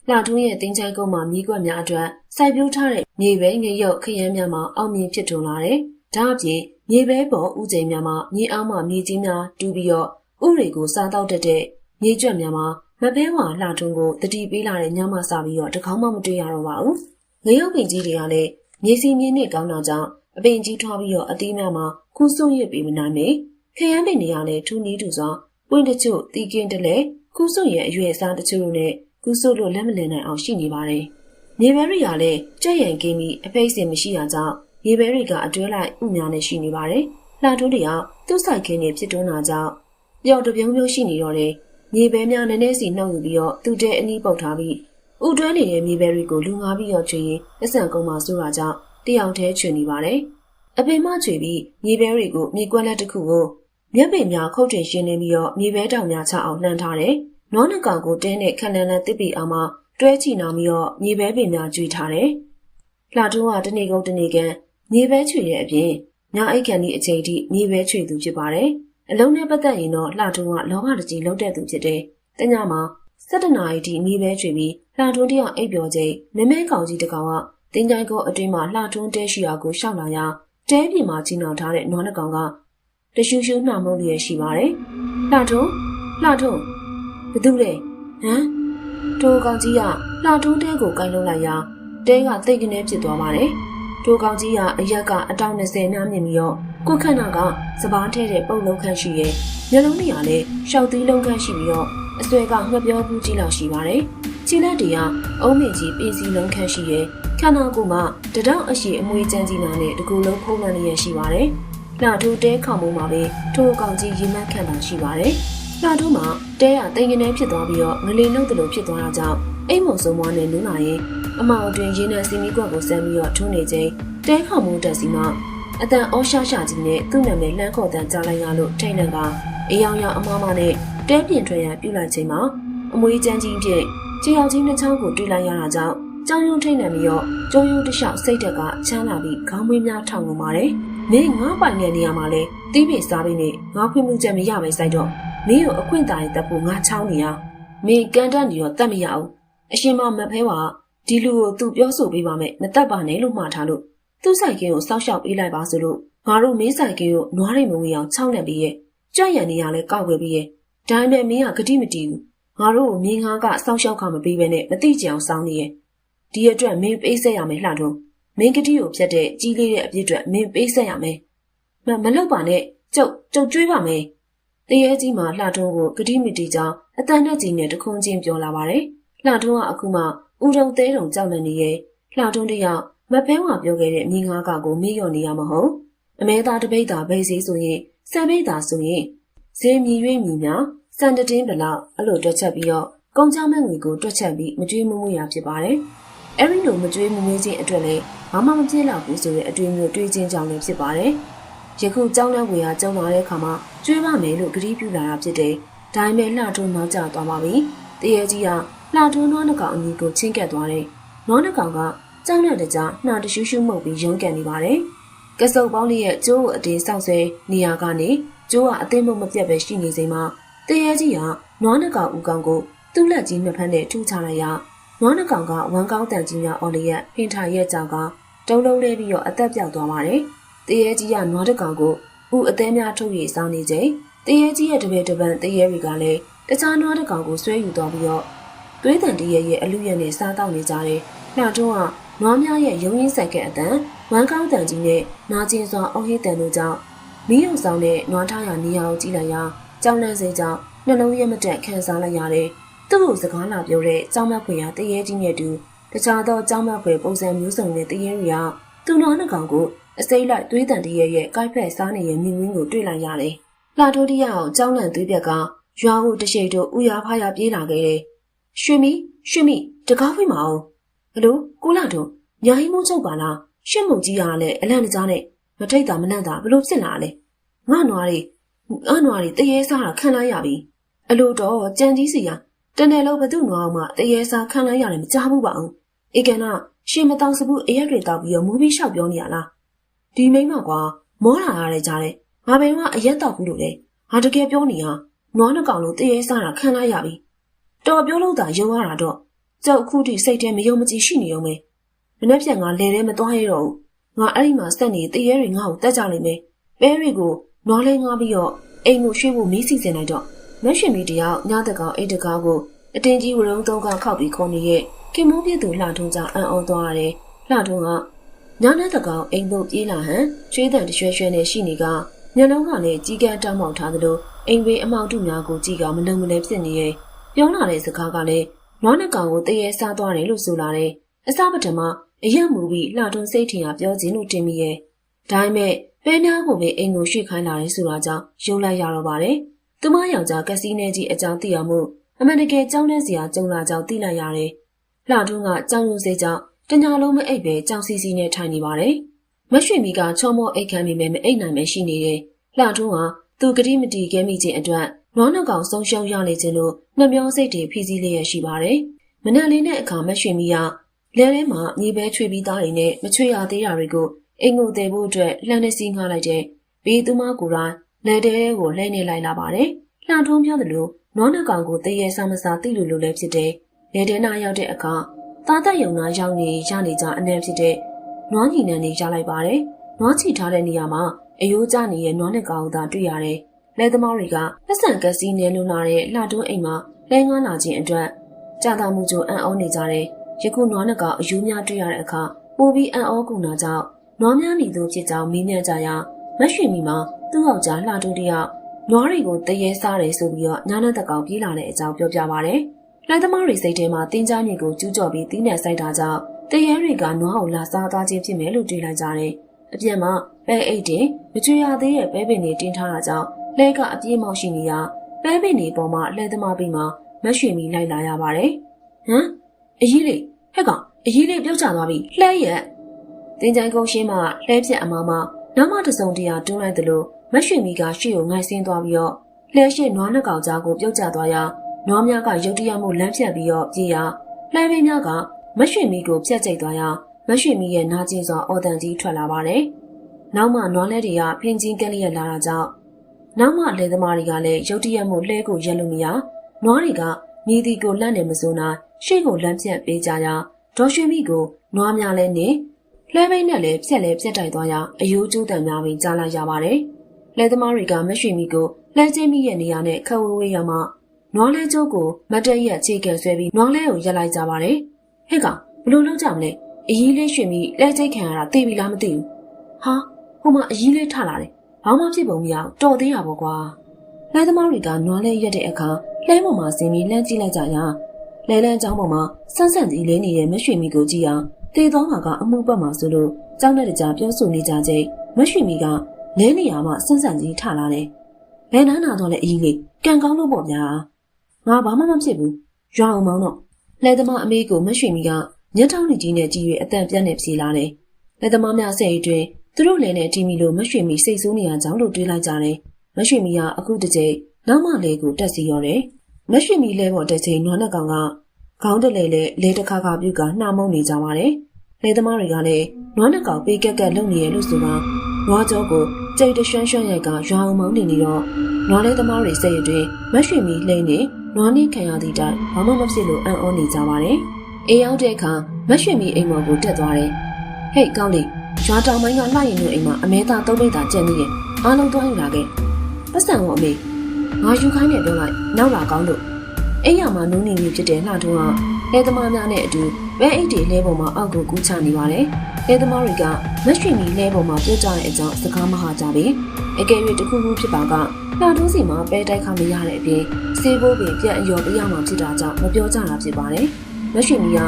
လှထုံးရဲ့တင်းချိုင်ကုန်းမှာမြေကွက်များအတွက်စိုက်ပျိုးထားတဲ့မြေပဲငရုတ်ခရမ်းများမှာအောင်မြင်ဖြစ်ထွန်းလာတယ်ဒါအပြင်မြေပဲပေါ်ဥကျိန်များမှာမြေအောက်မှာမြေကြီးများတူးပြီးတော့ဥတွေကိုစားတောက်တတ်တဲ့မြေကျွတ်များမှာမဖဲဝါလှထုံးကိုတတိပေးလာတဲ့ညမစပြီးတော့တကောင်းမှမတွေ့ရတော့ပါဘူး။ငရုတ်ပင်ကြီးတွေကလည်းမြေစီမြေနဲ့ကောင်းတာကြောင့်အပင်ကြီးထွားပြီးတော့အသီးများမှာခုဆွရစ်ပေးမနိုင်မေ။ခရမ်းပင်တွေကလည်းထူနီးထူစွာ ပွင့်တချို့တီးကင်းတလဲကူးစွရဲ့အရွယ်အစားတချို့တို့နဲ့ကူးစွလို့လက်မလည်နိုင်အောင်ရှိနေပါတယ်။မြေပဲတွေကလည်းကြက်ရန်ကင်းပြီးအဖိတ်စင်မရှိတာကြောင့်မြေပဲတွေကအတွဲလိုက်ဥများနဲ့ရှိနေပါတယ်။လှထိုးတွေကသူ့ဆိုင်ခင်းနဲ့ဖြစ်တွန်းတာကြောင့်ပျော်တပြုံးပြုံးရှိနေတော့တယ်။မြေပဲများနည်းနည်းစီနှုတ်ယူပြီးတော့သူ့တဲ့အနီးပုတ်ထားပြီးဥတွဲနေတဲ့မြေပဲတွေကိုလူငါပြီးတော့ချွေရင်လက်ဆန်ကုန်းမှာစိုးတာကြောင့်တယောက်တည်းချွေနေပါတယ်။အပင်မချွေပြီးမြေပဲတွေကိုမြေကွက်လက်တစ်ခုကိုမျက်ပင်များခုတ်တင်ရှင်းနေပြီးတော့မြေပဲတောင်များချအောင်လှမ်းထားတယ်။နွားနှကောင်ကိုတင်းနဲ့ခက်လန်းလန်းတစ်ပီအောင်မှတွဲချီနာပြီးတော့မြေပဲပင်များကျွေးထားတယ်။လှထိုးကတနေ့ကုန်တနေ့ကန်မြေပဲချွေတဲ့အပြင်ညာအိတ်ခံဒီအချိန်ထိမြေပဲချွေသူဖြစ်ပါတယ်။အလုံးနဲ့ပတ်သက်ရင်တော့လှထိုးကလောဘတကြီးလုံးတဲ့သူဖြစ်တယ်။တညမှာ7 နာရီထိမြေပဲချွေပြီးလှထိုးတယောက်အိပ်ပျော်ချိန်မမဲကောင်ကြီးတစ်ကောင်ကတင်းကြိုင်ကောအတွင်းမှာလှထွန်းတဲရှိရာကိုရှောက်လာရာတဲပြင်မှာကြီးနှောင်ထားတဲ့နွားနှကောင်ကတရှူးရှူးနှာမုန်းလျက်ရှိပါတယ်။လှထွန်းဘသူလဲဟမ်ထိုကောင်ကြီးကလှထွန်းတဲကိုကိုင်းလုံးလိုက်ရာတဲကတိတ်ကနေဖြစ်သွားပါတယ်။ထိုကောင်ကြီးကအရက်ကအတောင်20နှားမြင်ပြီးတော့ကိုခန့်နာကစပားထဲတဲ့ပုတ်လုံးခန့်ရှိရဲ့မျက်လုံးတွေကလည်းရှောက်သီးလုံးခန့်ရှိပြီးတော့အစွဲကငှက်ပြောဘူးကြီးလောက်ရှိပါတယ်။ခြေလက်တွေကအုံးမြင့်ကြီးပြင်စီလုံးခန့်ရှိရဲ့ခန္ဓာကိုယ်မှာတတောင်အရှိအမွေးချမ်းကြီးနာနဲ့တကူလုံးဖုံးလွှမ်းနေရရှိပါတယ်။လှထိုးတဲခေါမိုးမှာပဲထိုကောင်ကြီးရေမတ်ခန့်တာရှိပါတယ်။လှထိုးမှာတဲရတိမ်ကနေဖြစ်သွားပြီးတော့ငလေနှုတ်တလို့ဖြစ်သွားတာကြောင့်အိမ်မုံစုံမွားနဲ့နူးလာရင်အမောင်အတွင်ရေနံစီမီကွက်ကိုဆမ်းပြီးတော့ထုံးနေချိန်တဲခေါမိုးတက်စီမှာအတန်အောရှာရှာကြီးနဲ့သူ့နာမည်လှမ်းခေါ်တန်းကြားလိုက်ရလို့ထိတ်လန့်ကအေးရောင်ရောင်အမားမနဲ့တဲပြင်ထွက်ရပြုလိုက်ချိန်မှာအမွေးချမ်းကြီးဖြင့်ခြေရောက်ချင်းနှချောင်းကိုတွေ့လိုက်ရတာကြောင့်ကြောင်ရုံထိတ်နေပြီးတော့ကျုံရုံတလျှောက်စိတ်တက်ကချမ်းလာပြီးခေါင်းမွေးများထောင်ကုန်ပါတယ်။မင်းငါးပိုင်တဲ့နေရာမှာလဲတီးပိစားပြီးနဲ့ငါခွင့်မှုချက်မရပဲစိုက်တော့မင်းကိုအခွင့်တားတက်ဖို့ငါချောင်းနေရမင်းကန်တက်နေတော့တတ်မရဘူး။အရှင်မမဖဲဝါဒီလူကိုသူပြောဆိုပေးပါမယ်မတတ်ပါနဲ့လို့မှားထားလို့သူ့ဆိုင်ကင်းကိုစောက်ရှောက်ပေးလိုက်ပါဆိုလို့ငါတို့မင်းဆိုင်ကင်းကိုနွားရိမ်မဝင်အောင်ချောင်းနေပြီးရဲ့ကြွရံနေရလဲကောက်ွယ်ပြီးရဲ့ဒါပေမဲ့မင်းကဂတိမတီးဘူးငါတို့ကိုမြင်းကားကစောက်ရှောက်ခါမပေးဘဲနဲ့မတိကြအောင်စောင်းနေရဲ့ဒီအတွက်မင်းပေးဆက်ရမယ်လှထုံးမင်းကတိကိုဖြတ်တဲ့ကြီးလေးတဲ့အပြစ်အတွက်မင်းပေးဆက်ရမယ်မလောက်ပါနဲ့ကျုပ်ကျွေးပါမယ်တရေကြီးမှာလှထုံးကိုဂတိမတီကြောင်းအတန်နဲ့ကြီးနဲ့တခုံချင်းပြောလာပါတယ်လှထုံးကအခုမှဥတုံသေးတုံကြောက်နေရဲ့လှထုံးတယောက်မဖဲဝါပြောခဲ့တဲ့မြင်းကားကကိုမေ့လျော့နေရမှာဟုတ်အမဲသားတပိတ်တာဘိတ်စီဆိုရင်ဆယ်ပိတ်တာဆိုရင်ဈေးမြည်၍မြည်များစံတတင်းဘလောက်အဲ့လိုတွက်ချက်ပြီးတော့ကုန်ကြမဲ့ငွေကိုတွက်ချက်ပြီးမကြွေးမမွေးရဖြစ်ပါတယ်။အဲ့ဒီလိုမကြွေးမမွေးခြင်းအတွက်လည်းဘာမှမပြေလောက်ဘူးဆိုတဲ့အတွေ့အမျိုးတွေးခြင်းကြောင့်လည်းဖြစ်ပါတယ်။ယခုကြောင်းလန့်ဝေဟာကျုံလာတဲ့အခါမှာကျွေးပါမယ်လို့ကတိပြုလာတာဖြစ်တယ်။ဒါပေမဲ့လှထိုးနောက်ကျသွားပါပြီ။တရေကြီးကလှထိုးနွားနှကောင်အနီးကိုချင်းကပ်သွားတယ်။နွားနှကောင်ကကြောင်းနဲ့တကြားနှာတရှူးရှူးမှုတ်ပြီးရုန်းကန်နေပါတယ်။ကစုပ်ပေါင်းလေးရဲ့ကျိုးကိုအတင်းဆောက်ဆွဲနေရာကနေကျိုးကအသိမှုမပြတ်ပဲရှိနေချိန်မှာတရေကြီးကနွားနှကောင်ဦးကောင်ကိုသူ့လက်ကြီးနှစ်ဖက်နဲ့ထူချလိုက်ရနွားနှကောင်ကဝမ်းကောင်းတန်ကြီးများအော်လျက်ဟင်ထားရဲ့ကြောင်ကတုံးလုံးလဲပြီးတော့အသက်ပြောက်သွားပါတယ်။တရေကြီးကနွားတစ်ကောင်ကိုဦးအသေးများထုတ်ရည်စားနေချိန်တရေကြီးရဲ့တပည့်တပန်းတရေတွေကလည်းတခြားနွားတစ်ကောင်ကိုဆွဲယူသွားပြီးတော့သွေးတန်တရေရဲ့အလူရက်နဲ့စားတောက်နေကြတယ်။နှာတွန်းကနွားများရဲ့ရုံရင်းဆိုင်ကအတန်ဝမ်းကောင်းတန်ကြီးနဲ့နာကျင်စွာအုံဟိတန်တို့ကြောင့်မီးရုံဆောင်နဲ့နွားထားရနေရာကိုကြည့်လိုက်ရကြောင်လန့်စေကြောင့်နှလုံးရဲမတက်ခံစားလိုက်ရတယ်။သူ့ကိုစကားလာပြောတဲ့ကြောင်မက်ဖွယ်ရတရေကြီးနဲ့တူတခြားသောကြောင်မက်ဖွယ်ပုံစံမျိုးစုံနဲ့တရေတွေကသူ့နွားနှကောင်ကိုအစိမ့်လိုက်သွေးတန်တရေရဲ့ကိုက်ဖက်စားနေရဲ့မြင်းဝင်းကိုတွေ့လိုက်ရတယ်။လှထိုးတရအောင်ကြောင်လန့်သွေးပြက်ကရွာကိုတရှိတ်တို့ဥရဖားရပြေးလာခဲ့တယ်။ရွှေမီတကားဖွင့်မအောင်။ဟလိုကိုလာတို့ညာဟိမိုးချုပ်ပါလားရှစ်မုံကြီးရလဲအလန့်တကြားနဲ့မထိတ်တာမနှံ့တာဘလို့ဖြစ်လာလဲ။ငါနွားတွေတရေစားတာခံလိုက်ရပြီ။အလိုတော့ကြံကြီးစီရတနယ်လုံးဘသူ့နွားအောင်မှတရေစားခံလိုက်ရတယ်မကြားဘူးပါအောင်။ဧကန်ကရှင်မတောင်စဘူးအရက်တွေတောက်ပြီးတော့မူးပြီးလျှောက်ပြောနေရလား။ဒီမိမကွာမောလာရတဲ့ကြားတဲ့ငါဘယ်ကအရက်တောက်ဘူးလို့လဲ။ဟာတကယ်ပြောနေရနွားနှကောင်လုံးတရေစားတာခံလိုက်ရပြီ။တော်ပြောလို့သာယုံရတာတော့ကြောက်ခုထိစိတ်ထဲမယုံမကြည်ရှိနေုံပဲ။မနှက်ပြန်ကလဲထဲမသွားရတော့ဘူး။ငါအဲ့ဒီမှာစက်နေတရေတွေငါ့ကိုတက်ကြလိမ့်မယ်။ပဲတွေကိုနွားလေးငါပြီးတော့အိမ်ကိုရွှေ့ဖို့မေးစီစဉ်လိုက်တော့မက်ရှင်မီတယောက်ညတကောင်အိတ်တကားကိုအတင်းကြီးဝရုံးသုံးကခောက်ပြီးခေါ်နေရဲ့ခင်မိုးပြည့်သူလှထုံးကြောင့်အံ့ဩသွားရတယ်။လှထုံးကညနေတကောင်အိမ်သို့ပြေးလာဟန်ချွေးတန်တရွှဲရွှဲနဲ့ရှိနေကမျက်လုံးကလည်းကြီးကန်းတောင်းမောက်ထားသလို အိမ်ဘေးအမောက်တုများကိုကြည့်ကမလုံမလဲဖြစ်နေရဲ့ပြောလာတဲ့စကားကလည်းနွားနှကောင်ကိုတရေစားသွားတယ်လို့ဆိုလာတယ်အစပထမအရက်မူပြီးလှထုံးစိတ်ထင်ရပြောခြင်းလို့တင်မိရဲ့ဒါပေမဲ့ပဲများကိုပဲအိမ်ကိုရွှေ့ခိုင်းလာတယ်ဆိုတာကြောင့်ယုံလိုက်ရတော့ပါတယ်သူမယောက်ျားကစီးနေကြီးအကြောင်းသိရမှုအမှန်တကယ်ကြောင်းတဲ့စရာကြုံလာကြောင်းသိလိုက်ရတယ်လှထုံးကကြောင်ရုံစိတ်ကြောင့်တညာလုံးမအိပ်ပဲကြောင်စီစီနဲ့ထိုင်နေပါတယ်မရွှေမီကချောမောအိတ်ခံမိမယ်မအိတ်နိုင်ပဲရှိနေတယ်လှထုံးကသူကတိမတီခဲမိခြင်းအတွက်နွားနှကောင်ဆုံးရှုံးရလေခြင်းလို့နှမျောစိတ်တွေဖိစီးလျက်ရှိပါတယ်မနက်လေးနဲ့အခါမရွှေမီကလဲထဲမှာမြေပဲချွေပြီးသားတွေနဲ့မချွေရသေးတာတွေကိုအိမ်ကိုတည်ဖို့အတွက်လှမ်းနေစီးငှားလိုက်တဲ့ပြီးသူမကိုယ်တိုင်လဲတဲကိုလှည့်နေလိုက်လာပါတယ်လှထုံးပြောသလိုနွားနှကောင်ကိုတရေဆမစာသိလို့လည်းဖြစ်တယ်လဲတဲနာရောက်တဲ့အခါသားသက်ယုံနာရောက်နေရနေကြအနှံ့ဖြစ်တဲ့နွားညီနန်းနေရလိုက်ပါတယ်နွားချီထားတဲ့နေရာမှာအယိုးကျနေတဲ့နွားနှကောင်သာတွေ့ရတယ်လဲသမားတွေကလက်ဆန်ကက်စီနဲ့လွန်လာတဲ့လှတွန်းအိမ်မှာလဲငန်းလာခြင်းအတွက်ကြာတာမှုကြိုအံ့ဩနေကြတယ်ယခုနွားနှကောင်အယိုးများတွေ့ရတဲ့အခါပိုပြီးအံ့ဩကုန်တာကြောင့်နွားများနေသူဖြစ်ကြောင်းမေးမြန်းကြရာမရွှေမီမှာသူ့ယောက်ျားလှတွန်းတယောက်နွားတွေကိုတရေစားတယ်ဆိုပြီးတော့ညာနဲ့တကောင်ပြေးလာတဲ့အကြောင်းပြောပြပါတယ်လဲသမားတွေစိတ်ထဲမှာတင်းကြားမြေကိုကျူးကျော်ပြီးတီးနှံဆိုင်တာကြောင့်တရေတွေကနွားကိုလာစားသွားခြင်းဖြစ်မယ်လို့တွေးလိုက်ကြတယ်အပြန်မှာပဲအိတ်တင်မချွေရသေးတဲ့ပဲပင်တွေတင်းထားတာကြောင့်လဲကအပြေးမောက်ရှိနေရပဲပင်တွေပေါ်မှာလဲသမားပြီးမှမရွှေမီလိုက်လာရပါတယ်ဟမ်အကြီးလေးဟဲ့ကောင်အကြီးလေးပြုတ်ကျသွားပြီလှဲရက်တင်ကြိုင်ကုန်းရှင်းမှာလှဲပြက်အမောင်မနောက်မှတစုံတရာတွန်းလိုက်သလိုမရွှေမီကရှေ့ကိုငိုက်ဆင်းသွားပြီးတော့လှဲရှိနွားနှကောင်ကြားကိုပြုတ်ကျသွားရာနွားများကရုတ်တရက်မှုလမ်းဖြတ်ပြီးတော့ပြေးရာလှဲပင်များကမရွှေမီကိုဖြတ်ကျိတ်သွားရာမရွှေမီရဲ့နာကျင်စွာအော်တန်ကြီးထွက်လာပါတယ်နောက်မှနွားလဲတွေကဖင်ချင်းကက်လျက်လာတာကြောင့်နောက်မှလဲသမားတွေကလည်းရုတ်တရက်မှုလှဲကိုရက်လို့မရနွားတွေကမြေတီကိုလန့်နေမစိုးနိုင်ရှေ့ကိုလမ်းဖြတ်ပေးကြရာဒေါ်ရွှေမီကိုနွားများလဲနေလှဲပိန်းနဲ့လည်းဖြက်တိုက်သွားရာအယိုးကျိုးတံများပင်ကြားလိုက်ရပါတယ်လဲသမားတွေကမရွှေမီကိုလှဲချင်းမိရဲ့နေရာနဲ့ခက်ဝေးရမှနွားလဲကျိုးကိုမတက်ရက်ခြေကန်ဆွဲပြီးနွားလဲကိုရက်လိုက်ကြပါတယ်ဟဲ့ကောင်ဘလို့လုပ်ကြမလဲအကြီးလေးရွှေမီလဲချိတ်ခံရတာသိပြီလားမသိဘူးဟာဟိုမှာအကြီးလေးထလာတယ်ဘာမှဖြစ်ပုံမရတော်သေးရပေါ့ကွာလဲသမားတွေကနွားလဲရက်တဲ့အခါလဲပေါ်မှာဆင်းပြီးလှမ်းကြည့်လိုက်ကြရာလဲလန်းကျောင်းပေါ်မှာဆန်းဆန်းကြီးလေးနေတဲ့မရွှေမီကိုကြည့်အောင်တေသောမှာကအမှုပတ်မှာဆိုလို့ကျောင်းနဲ့တကြားပြောဆိုနေကြချိန်မရွှေမီကလဲနေရမှဆန်းဆန်းကြီးထလာတယ်ဘယ်နားနာတော့လဲအကြီးလေးကံကောင်းလို့ပေါ့ဗျာငါဘာမှမဖြစ်ဘူးရွာအောင်မောင်းတော့လဲသမားအမေကိုမရွှေမီကညက်ထောင်းနေကြီးနဲ့ကြည်၍အတန်ပြတ်နေပြေးလာတယ်လဲသမားများဆဲအတွင်းသူတို့လည်းနဲ့တီမီလိုမရွှေမီစိတ်ဆိုးနေရကြောင်းလို့တွေးလိုက်ကြတယ်မရွှေမီကအခုတစ်ကြိမ်နောက်မှလဲကိုတက်စီရောတယ်မရွှေမီလဲပေါ်တစ်ချိန်နွားနှကောင်ကခေါင်းတလဲလဲတစ်ခါခါပြုတ်ကနှာမုံနေကြပါတယ်လဲသမားတွေကလည်းနွားနှကောင်ပေးကက်ကက်လုံနေရလို့ဆိုပါနွားကြောကိုကြိတ်တရွှန်းရွှန်းရိုက်ကရွာအောင်မောင်းနေတော့နွားလဲသမားတွေစိတ်အတွင်းမရွှေမီလှိမ့်နေနွားနှင်းခံရသည့်တိုင်ဘာမှမဖြစ်လို့အံ့ဩနေကြပါတယ်အေးရောက်တဲ့အခါမရွှေမီအိမ်မော်ကိုတက်သွားတယ်ဟေ့ကောင်းလေးရွာတောင်ပိုင်းကလှရင်တို့အိမ်မှာအမဲသားသုံးပိတ်သာကျန်နေတယ်အားလုံးသွားယူလာခဲ့ပတ်စံကိုအမေငါယူခိုင်းနေပြောလိုက်နောက်လာကောင်းလို့အိမ်ရမှာနုံးနေပြီဖြစ်တဲ့လှထုံးကလဲသမားများနဲ့အတူပဲအိတ်တွေလဲပေါ်မှာအောက်ကိုကူးချနေပါတယ်လဲသမားတွေကမရွှေမီလဲပေါ်မှာပြုတ်ကျတဲ့အကြောင်းစကားမဟာကြပြီအကယ်၍တခုခုဖြစ်ပါကလှထုံးစီမှာပဲတိုက်ခါမရတဲ့အပြင်စေးဖို့ပင်ပြက်အယော်ပြရမှာဖြစ်တာကြောင့်မပြောကြတာဖြစ်ပါတယ်မရွှေမီက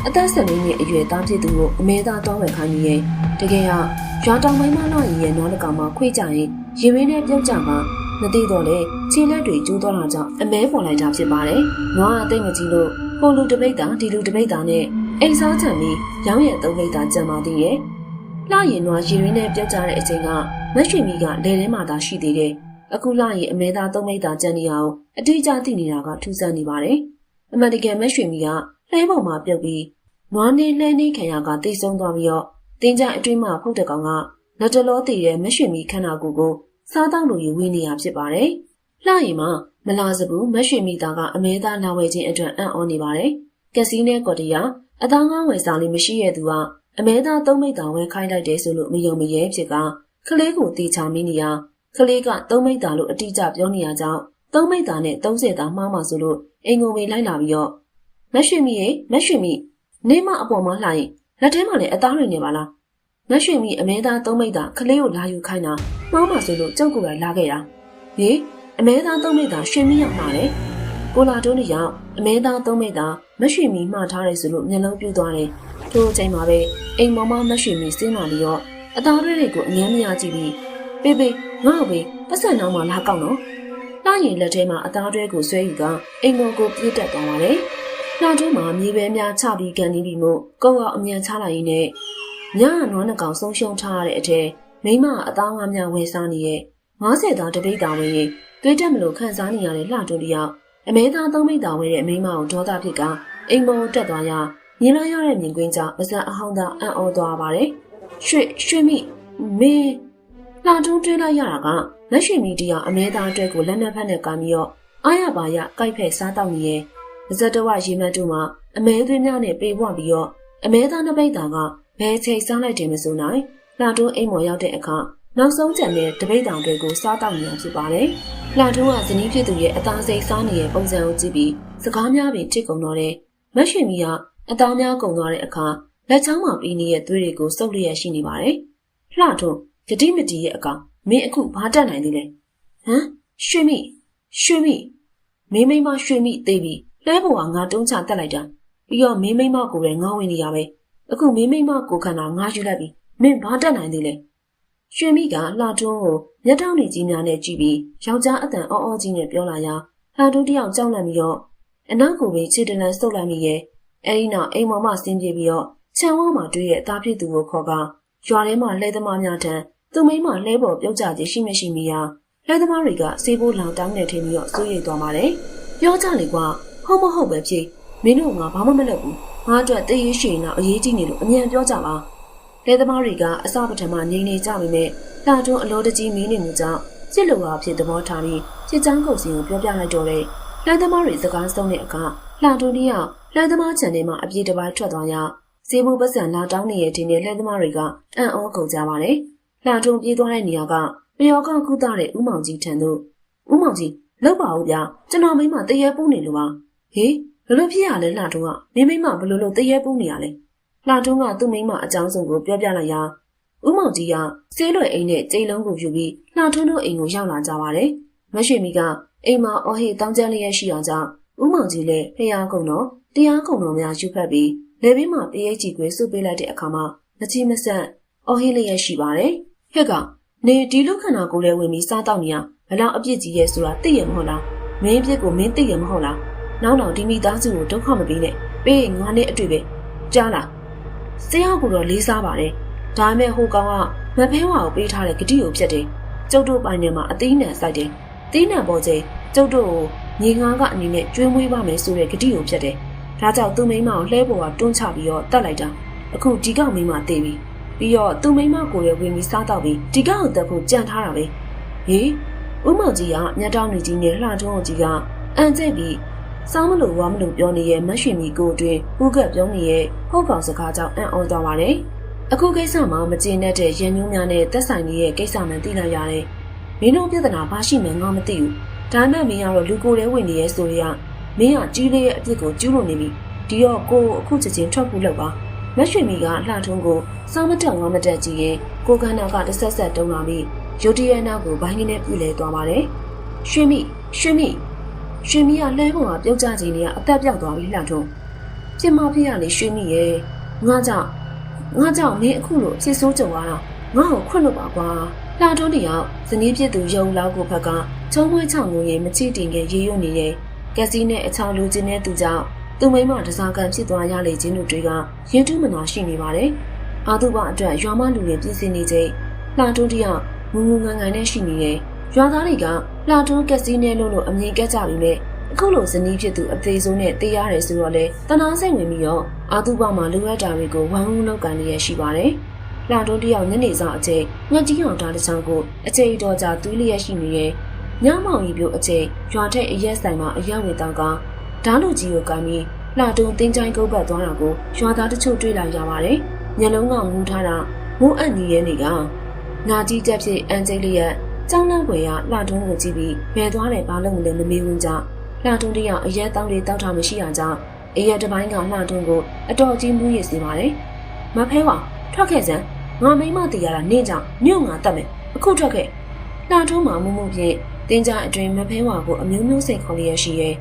အသက်14နှစ်အရွယ်သားဖြစ်သူကိုအမဲသားတောင်းဝယ်ခိုင်းပြီးတကယ်ကရွာတောင်ပိုင်းမှာလာရင်နွားတကောင်မှာခွေးကြရင်ရေရင်းနဲ့ပြုတ်ကြမှာမသိတော့လေခြေလက်တွေကျိုးသွားတာကြောင့်အမဲပေါ်လိုက်တာဖြစ်ပါတယ်။နွားအသိမကြီးလို့ဟိုလူတပိတ်တာဒီလူတပိတ်တာနဲ့အိမ်စားချံပြီးရောင်းရသုံးပိတ်တာကြံပါသေးရဲ့။လာရင်နွားရေရင်းနဲ့ပြုတ်ကြတဲ့အချိန်ကမရွှေမီကလေထဲမှာသာရှိသေးတယ်။အခုလာရင်အမဲသားသုံးပိတ်တာကြံနေအောင်အတိအကျသိနေတာကထူးဆန်းနေပါတယ်။အမှန်တကယ်မရွှေမီကလှဲပေါ်မှာပြုတ်ပြီးနွားနေလှဲနေခံရကတိတ်ဆုံးသွားပြီးတော့တင်းကြအတွင်းမှာဖုတ်တကောင်ကလက်တလောတည်တဲ့မရွှေမီခန္ဓာကိုယ်ကိုစားတောက်လို့ယူဝေးနေရဖြစ်ပါတယ်။လှရင်မှာမလာစဘူးမရွှေမီသားကအမဲသားလာဝဲခြင်းအတွက်အံ့ဩနေပါတယ်။ကက်စီနဲ့ကော်တီယာအသားငါးဝယ်စားလေးမရှိရဲ့သူကအမဲသားသုံးမိတ်သားဝဲခိုင်းလိုက်တယ်ဆိုလို့မယုံမရဲဖြစ်ကကလေးကိုတီချာမင်းနေရကလေးကသုံးမိတ်သားလို့အတိအကျပြောနေရကြောင်းသုံးမိတ်သားနဲ့30သားမှားမှဆိုလို့အိမ်ကိုဝင်လိုက်လာပြီးတော့မရွှေမီရဲ့မရွှေမီနေမအပေါ်မှာလှရင်လက်ထဲမှာလည်းအသားတွေနေပါလားမရွှေမီအမဲသားသုံးမိတ်သားကလေးကိုလာယူခိုင်းတာမှားမှဆိုလို့ကြောက်ကိုယ်ကလာခဲ့တာဟေး အမဲသားသုံးမိသားရွှေမီရောက်မှာလေကိုလာတွန်းတစ်ယောက်အမဲသားသုံးမိသားမရွှေမီမှားထားတယ်ဆိုလို့မျက်လုံးပြူသွားတယ်ထိုအချိန်မှာပဲအိမ်မောင်မမရွှေမီစင်းလာပြီးတော့အသားတွေကိုအငမ်းမရကြည့်ပြီးပေးပေးငါ့ဘေးပတ်စံနောက်မှာလာကောက်နော်လှရင်လက်ထဲမှာအသားတွေကိုဆွဲယူကအိမ်မောင်ကိုပြေးတက်သွားပါတယ်လှတွင်းမှာမြေပဲများချပြီးကန်နေပြီမို့ကောက်အမြန်ချလိုက်ရင်းနဲ့ညနွားနှကောင်ဆုံးရှုံးထားရတဲ့အထက်မိမအသားဝါများဝယ်စားနေရဲ့90သားတပိတ်တာဝယ်ရင်တွေးတက်မလို့ခန်းစားနေရတဲ့လှတွန်းတယောက်အမဲသားသုံးမိတ်တာဝယ်တဲ့မိမကိုဒေါသဖြစ်ကအိမ်မောင်တက်သွားရမြင်လိုက်ရတဲ့မြင်ကွင်းကြောင့်ပါဇက်အဟောင်းသားအံ့ဩသွားပါတယ်ရွှေမိမင်းလှတွန်းတွေးလိုက်ရတာကလက်ရွှေမိတယောက်အမဲသားအတွက်ကိုလက်နက်ဖက်နဲ့ကမ်းပြီးတော့အားရပါရကြိုက်ဖက်စားတော့နေရဲ့ပါဇက်တော်ရေမတ်တို့မှာအမဲသွေးများနဲ့ပေပွားပြီးတော့အမဲသားနှစ်ပိတ်တာကဘယ်ချိန်စားလိုက်တယ်မဆိုနိုင်လှတွန်းအိမ်မော်ရောက်တဲ့အခါနောက်ဆုံးကြံတဲ့တပိတ်တောင်တွေကိုစားတော့နေတာဖြစ်ပါတယ်လှတွန်းကဇနီးဖြစ်သူရဲ့အသားစိတ်စားနေတဲ့ပုံစံကိုကြည့်ပြီးစကားများပင်ချစ်ကုန်တော့တယ်မရွှေမီကအသားများကုန်သွားတဲ့အခါလက်ချောင်းမှာပြီးနေတဲ့သွေးတွေကိုစုပ်လျက်ရှိနေပါတယ်လှတွန်းယတိမတီရဲ့အကောင်မင်းအခုဘာတက်နိုင်သေးလဲဟမ်ရွှေမိမင်းမိမရွှေမိသေးပြီလဲပေါ်ကငါတုံးချတက်လိုက်တာပြီးတော့မင်းမိမကိုလည်းငေါဝင်နေရပဲအခုမင်းမိမကိုခန္ဓာငါယူလိုက်ပြီမင်းဘာတက်နိုင်သေးလဲရွှေမိကလှတွန်းကိုမျက်တောင်းနေကြီးများနဲ့ကြည့်ပြီးယောက်ျားအတန်အော်ကြီးနဲ့ပြောလာရာလှတွန်းတယောက်ကြောက်လန့်ပြီးတော့အနောက်ကိုပဲခြေတလန်ဆုပ်လိုက်မိရဲ့အဲဒီနောက်အိမ်မောင်မဆင်းပြေးပြီးတော့ခြံဝန်းမှာတွေ့ရဲ့သားဖြစ်သူကိုခေါ်ကရွာထဲမှာလှဲသမားများထံသူမိမလှဲပေါ်ပြုတ်ကြခြင်းရှိမရှိမိရာလှဲသမားတွေကစေးဖို့လောင်တောင်းနေထင်းပြီးတော့စိုးရိမ်သွားပါတယ်ပြောကြလေကွာဟုတ်မဟုတ်ပဲဖြစ်မင်းတို့ငါဘာမှမလုပ်ဘူးငါအတွက်တည်ရရှိနေတော့အရေးကြီးနေလို့အမြန်ပြောကြပါလဲသမားတွေကအစပထမငြိမ်နေကြပေမဲ့လှတွန်းအလောတကြီးမင်းနေမှုကြောင့်စစ်လိုဟာဖြစ်သဘောထားပြီးစစ်ချောင်းကုတ်စီကိုပြောပြလိုက်တော့တယ်လဲသမားတွေစကားဆုံးတဲ့အခါလှတွန်းတယောက်လဲသမားခြံထဲမှာအပြေးတစ်ပိုင်းထွက်သွားရစေဘူးပတ်စံလာတောင်းနေတဲ့ဒီနေ့လဲသမားတွေကအံ့ဩကုန်ကြပါတယ်လှတွန်းပြေးသွားတဲ့နေရာကပျော်ကကုသတဲ့ဦးမောင်ကြီးထံသို့ဦးမောင်ကြီးလောက်ပါဦးဗျာကျွန်တော်မိမတရေပူးနေလို့ပါဟေးဘလို့ဖြစ်ရလဲလှတွန်းကမိမဘလို့လို့တရေပူးနေရလဲလှတွန်းကသူ့မိမအကြောင်းစုံကိုပြောပြလိုက်ရာဦးမောင်ကြီးကဆေးလွယ်အိမ်နဲ့ကြိမ်လုံးကိုယူပြီးလှထွန်းတို့အိမ်ကိုရောက်လာကြပါတယ်။မရွှေမီကအိမ်မှာအော်ဟစ်တောင်းကျမ်းလျက်ရှိအောင်ကြောင့်ဦးမောင်ကြီးလည်းဖျားကုန်တော့တရားကုန်တော်များယူဖက်ပြီးလေဘေးမှာပေးကြီးကွေးစုပေးလိုက်တဲ့အခါမှာမချီမဆန့်အော်ဟစ်လျက်ရှိပါတယ်။ဟဲ့ကနေဒီလူခန္ဓာကိုယ်လည်းဝင်ပြီးစားတော့နေရဘလောက်အပြစ်ကြီးရဲ့ဆိုတာသိရမဟုတ်လား။မင်းပြစ်ကိုမင်းသိရမဟုတ်လား။နောက်ဒီမိသားစုကိုဒုက္ခမပေးနဲ့။ပေးငါနဲ့အတွေ့ပဲ။ကြားလား။ဆရာကတော့လေးစားပါတယ်။ဒါမဲ့ဟိုကောင်ကမဖဲဝါကိုပေးထားတဲ့ဂတိကိုဖြတ်တယ်။ကျုပ်တို့ပိုင်ထဲမှာအသီးနှံစိုက်တယ်။သီးနှံပေါ်ချိန်ကျုပ်တို့ကိုညီငါကအနေနဲ့ကျွေးမွေးပါမယ်ဆိုတဲ့ဂတိကိုဖြတ်တယ်။ဒါကြောင့်သူ့မိမကိုလှဲပေါ်ကတွန်းချပြီးတော့တတ်လိုက်တာ။အခုဒီကောင်မိမတေးပြီ။ပြီးတော့သူ့မိမကိုလည်းဝင်ပြီးစားတော့ပြီးဒီကောင်ကိုတက်ဖို့ကြံထားတာပဲ။ဟေးဦးမောင်ကြီးကမျက်တောင်းနေကြီးနဲ့လှထွန်းကြီးကအန်ကျက်ပြီးစားမလို့ဝါမလို့ပြောနေရဲ့မရွှေမီကိုအတွင်းဥကပ်ပြောနေရဲ့ဟုတ်ကောင်စကားကြောင့်အံ့ဩသွားပါတယ်။အခုကိစ္စမှာမကျေနပ်တဲ့ရန်မျိုးများနဲ့သက်ဆိုင်နေတဲ့ကိစ္စမှန်သိလိုက်ရတယ်။မင်းတို့ပြဿနာဘာရှိမှန်းငါမသိဘူး။ဒါမှမင်းကတော့လူကိုယ်ထဲဝင်နေရဲ့ဆိုရမင်းကကြီးလေးရဲ့အပြစ်ကိုကျူးလွန်နေပြီ။ဒီတော့ကိုအခုချက်ချင်းထွက်ဖို့လုပ်ပါ။မရွှေမီကလှထွန်းကိုစားမတက်ငါမတက်ကြည့်ရင်ကိုကန်းနာကတဆက်ဆက်တုံးလာပြီးရုတ်တရက်နောက်ကိုဘိုင်းကနေပြည့်လဲသွားပါတယ်။ရွှေမီကလဲပုံကပြုတ်ကျခြင်းတွေကအသက်ပြောက်သွားပြီလှထွန်းပြစ်မဖြစ်ရလေရွှေမီရဲ့ငါကြောင့်မင်းအခုလိုအဖြစ်ဆိုးကြုံရတာငါ့ကိုခွင့်လို့ပါကွာလှထွန်းတယောက်ဇနီးဖြစ်သူရုံလောက်ကိုဖက်ကချုံမွေးချောင်းငုံရဲ့မချစ်တင်ငယ်ရေရွနေရဲ့ကက်စီနဲ့အချောင်းလူချင်းတဲ့သူကြောင့်သူ့မိမတစားကန်ဖြစ်သွားရလေခြင်းတို့တွေကရင်တူးမနာရှိနေပါတယ်အာသူဘအတွက်ရွာမလူတွေပြည်စင်နေချိန်လှထွန်းတယောက်ငုံငန်နဲ့ရှိနေရဲ့ရွာသားတွေကလှထွန်းကက်စီနဲ့လို့အမြင်ကက်ကြပြီးနဲ့အခုလိုဇနီးဖြစ်သူအသေးဆုံးနဲ့တေးရတယ်ဆိုတော့လေတနာစိတ်ဝင်ပြီးတော့အာသူဘမှာလူရတာတွေကိုဝမ်းဝန်းလောက်ကန်ရရှိပါတယ်။လှထွန်းတယောက်ညနေဆောင်အချိန်ငှက်ကြီးအောင်တာတစ်ချောင်းကိုအချိန်တော်ကြာသွေးလျက်ရှိနေရဲ့ညမောင်ကြီးပြို့အချိန်ရွာထက်အရက်ဆိုင်မှာအရက်ဝေတောင်းကဓာတ်လူကြီးကိုကန်ပြီးလှထွန်းတင်းချိုင်းကုတ်ပတ်သွားတာကိုရွာသားတချို့တွေ့လာရပါတယ်။ညလုံးကငူးထားတာငိုးအပ်နေရဲ့နေကနာကြီးတက်ဖြစ်အန်ကျိတ်လျက်ကျောင်းလမ်းွယ်ရလှထွန်းကိုကြည့်ပြီးဘယ်သွားတယ်ဘာလို့မလဲမမေးဘူးကြလှထွန်းတယောက်အရက်တောင်းလေးတောက်ထားမရှိရကြောင်းအရက်တစ်ပိုင်းကလှထွန်းကိုအတော်ကြီးမူးရစေပါတယ်။မဖဲဝါထွက်ခဲ့စမ်းငါမိမတည်ရတာနေကြောင်ညွန့်ငါတတ်မယ်အခုထွက်ခဲ့လှထွန်းမှာမမှုဖြင့် တင်းကြိုင်အတွင်းမဖဲဝါကိုအမျိုးမျိုးစိတ်ခေါ်လျက်ရှိရဲ့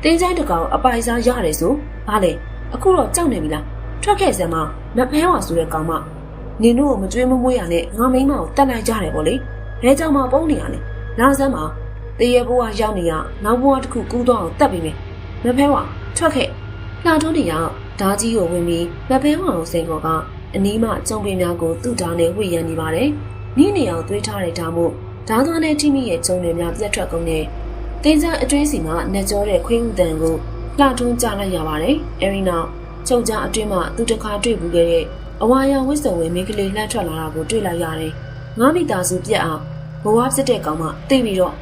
တင်းကြိုင်တကောင်အပိုင်စားရတယ်ဆိုဘာလဲအခုတော့ကြောက်နေပြီလားထွက်ခဲ့စမ်းမမဖဲဝါဆိုတဲ့ကောင်မနင်တို့ကိုမကြွေးမမွေးရနဲ့ငါမိန်းမကိုတတ်လိုက်ကြတယ်ပေါ့လေဘဲကြောင့်မှပုံနေရလဲလာစမ်းမတရေဘိုးကရောက်နေရနောက်ဘိုးကတစ်ခုကူးသွားအောင်တတ်ပြီးမယ်မဖဲဝါထွက်ခဲ့လှထုံးတယောက်ဓာကြီးကိုဝင်ပြီးမဖဲဝါကိုစိန်ခေါ်ကအနီးမှကျုံပင်များကိုသူ့ဓာနဲ့ဝှေ့ရမ်းနေပါတယ်နီးနေအောင်သွေးထားတဲ့ဓာမို့ဓာသွားနဲ့ထိမိရဲ့ကျုံတွေများပြတ်ထွက်ကုန်တဲ့တင်းကြအတွင်းစီမှာနှက်ကြောတဲ့ခွေးဥတန်ကိုလှထုံးကြလိုက်ရပါတယ်အဲဒီနောက်ချုပ်ကြအတွင်းမှာသူတစ်ခါတွေ့ဘူးခဲ့တဲ့အဝါရောင်ဝစ်စုံဝင်မိန်းကလေးလှမ်းထွက်လာတာကိုတွေ့လိုက်ရတယ်ငါးမိသားစုပြက်အောင်ဘဝဖြစ်တဲ့ကောင်မသိပြီးတော့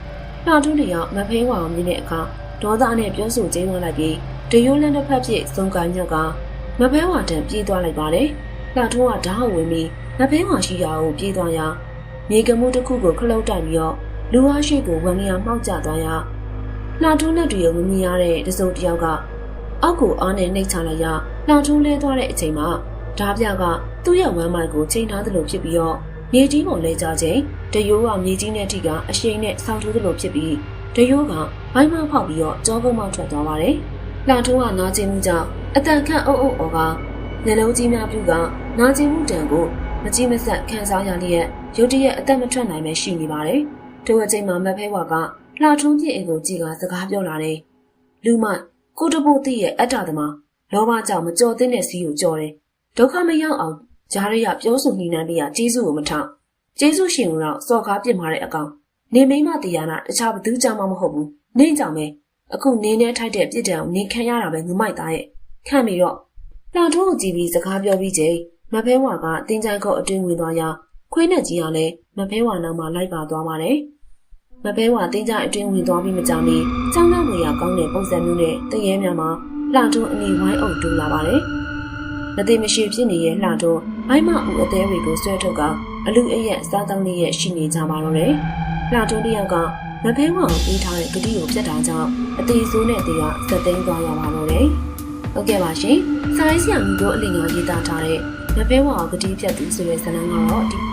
လှထုံးတယောက်မဖဲဝါအောင်မြင်တဲ့အခါဒေါသနဲ့ပြောဆိုကျင်းသွားလိုက်ပြီးတရိုးလန်းတစ်ဖက်ဖြစ်စုံကန်ညောက်ကမဖဲဝါတန်ပြေးသွားလိုက်ပါတယ်လှထုံးကဓာတ်ဝင်ပြီးမဖဲဝါရှိရာကိုပြေးသွားရာမြေကမှုတစ်ခုကိုခလုတ်တိုက်ပြီးတော့လူအားရှိကိုဝန်လျာမှောက်ကျသွားရာလှထုံးနဲ့တူရုံမမြင်ရတဲ့တစုံတစ်ယောက်ကအောက်ကိုအားနဲ့နှိပ်ချလိုက်ရာလှထုံးလဲသွားတဲ့အချိန်မှာဓာပြကသူ့ရဲ့ဝမ်းမိုက်ကိုချိန်ထားသလိုဖြစ်ပြီးတော့မြေကြီးပေါ်လဲကျချိန်တရိုးကမြေကြီးနဲ့ထိကအရှိန်နဲ့ဆောင်းထိုးသလိုဖြစ်ပြီးတရိုးကဘိုင်းမဖောက်ပြီးတော့ကြောကုန်းမောက်ထွက်သွားပါတယ်လှထုံးကနာကျင်မှုကြောင့်အတန်ခန့်အုပ်အုပ်အော်ကနှလုံးကြီးများပြုကနာကျင်မှုတံကိုမကြီးမဆက်ခံစားရလျက်ရုတ်တရက်အသက်မထွက်နိုင်ပဲရှိနေပါတယ်။ထိုအချိန်မှာမဖဲဝါကလှထုံးပြည့်အိမ်ကိုကြည့်ကစကားပြောလာတယ်။လူမကိုတပိုးသိရဲ့အတ္တသမားလောဘကြောင့်မကြော်သင့်တဲ့စီးကိုကြော်တယ်။ဒုက္ခမရောက်အောင်ဂျားရရပြောဆိုနှိမ့်နှံပြီးရကျေးဇူးကိုမထောက်။ကျေးဇူးရှင်ကတော့စော်ကားပြစ်မှာတဲ့အကောင်နေမိမတရားနာတခြားဘသူကြောင့်မှမဟုတ်ဘူး။နေကြောင့်ပဲအခုနေနဲ့ထိုက်တဲ့ပြစ်ဒဏ်ကိုနေခံရတာပဲငမိုက်သားရဲ့ခံပြီးတော့လှထုံးကိုကြည့်ပြီးစကားပြောပြီးချိန်မဖဲဝါကတင်းကြိုင်ခုတ်အတွင်းဝင်သွားရာခွေးနဲ့ကြီးကလည်းမဖဲဝါနောက်မှာလိုက်ပါသွားပါတယ်။မဖဲဝါတင်းကြိုင်အတွင်းဝင်သွားပြီးမကြာမီကျောင်းသားငွေရကောင်းတဲ့ပုံစံမျိုးနဲ့တရေများမှာလှထုံးအနီဝိုင်းအုပ်တူလာပါတယ်။မသိမရှိဖြစ်နေတဲ့လှထုံးဘိုင်းမအူအသေးတွေကိုဆွဲထုတ်ကအလူအရက်စားတောင်းလေးရဲ့ရှိနေကြပါတော့တယ်။လှထုံးတယောက်ကမဖဲဝါကိုပြီးထားတဲ့ဂတိကိုပြတ်တာကြောင့်အသေးဆိုးနဲ့တရားစက်သိမ်းသွားရပါတော့တယ်။ဟုတ်ကဲ့ပါရှင်။စာရေးဆရာမျိုးတို့အလင်းငါရေးသားထားတဲ့မဖဲဝါဂတိဖြတ်သူဆိုတဲ့ဇာတ်လမ်းကတော့ဒီ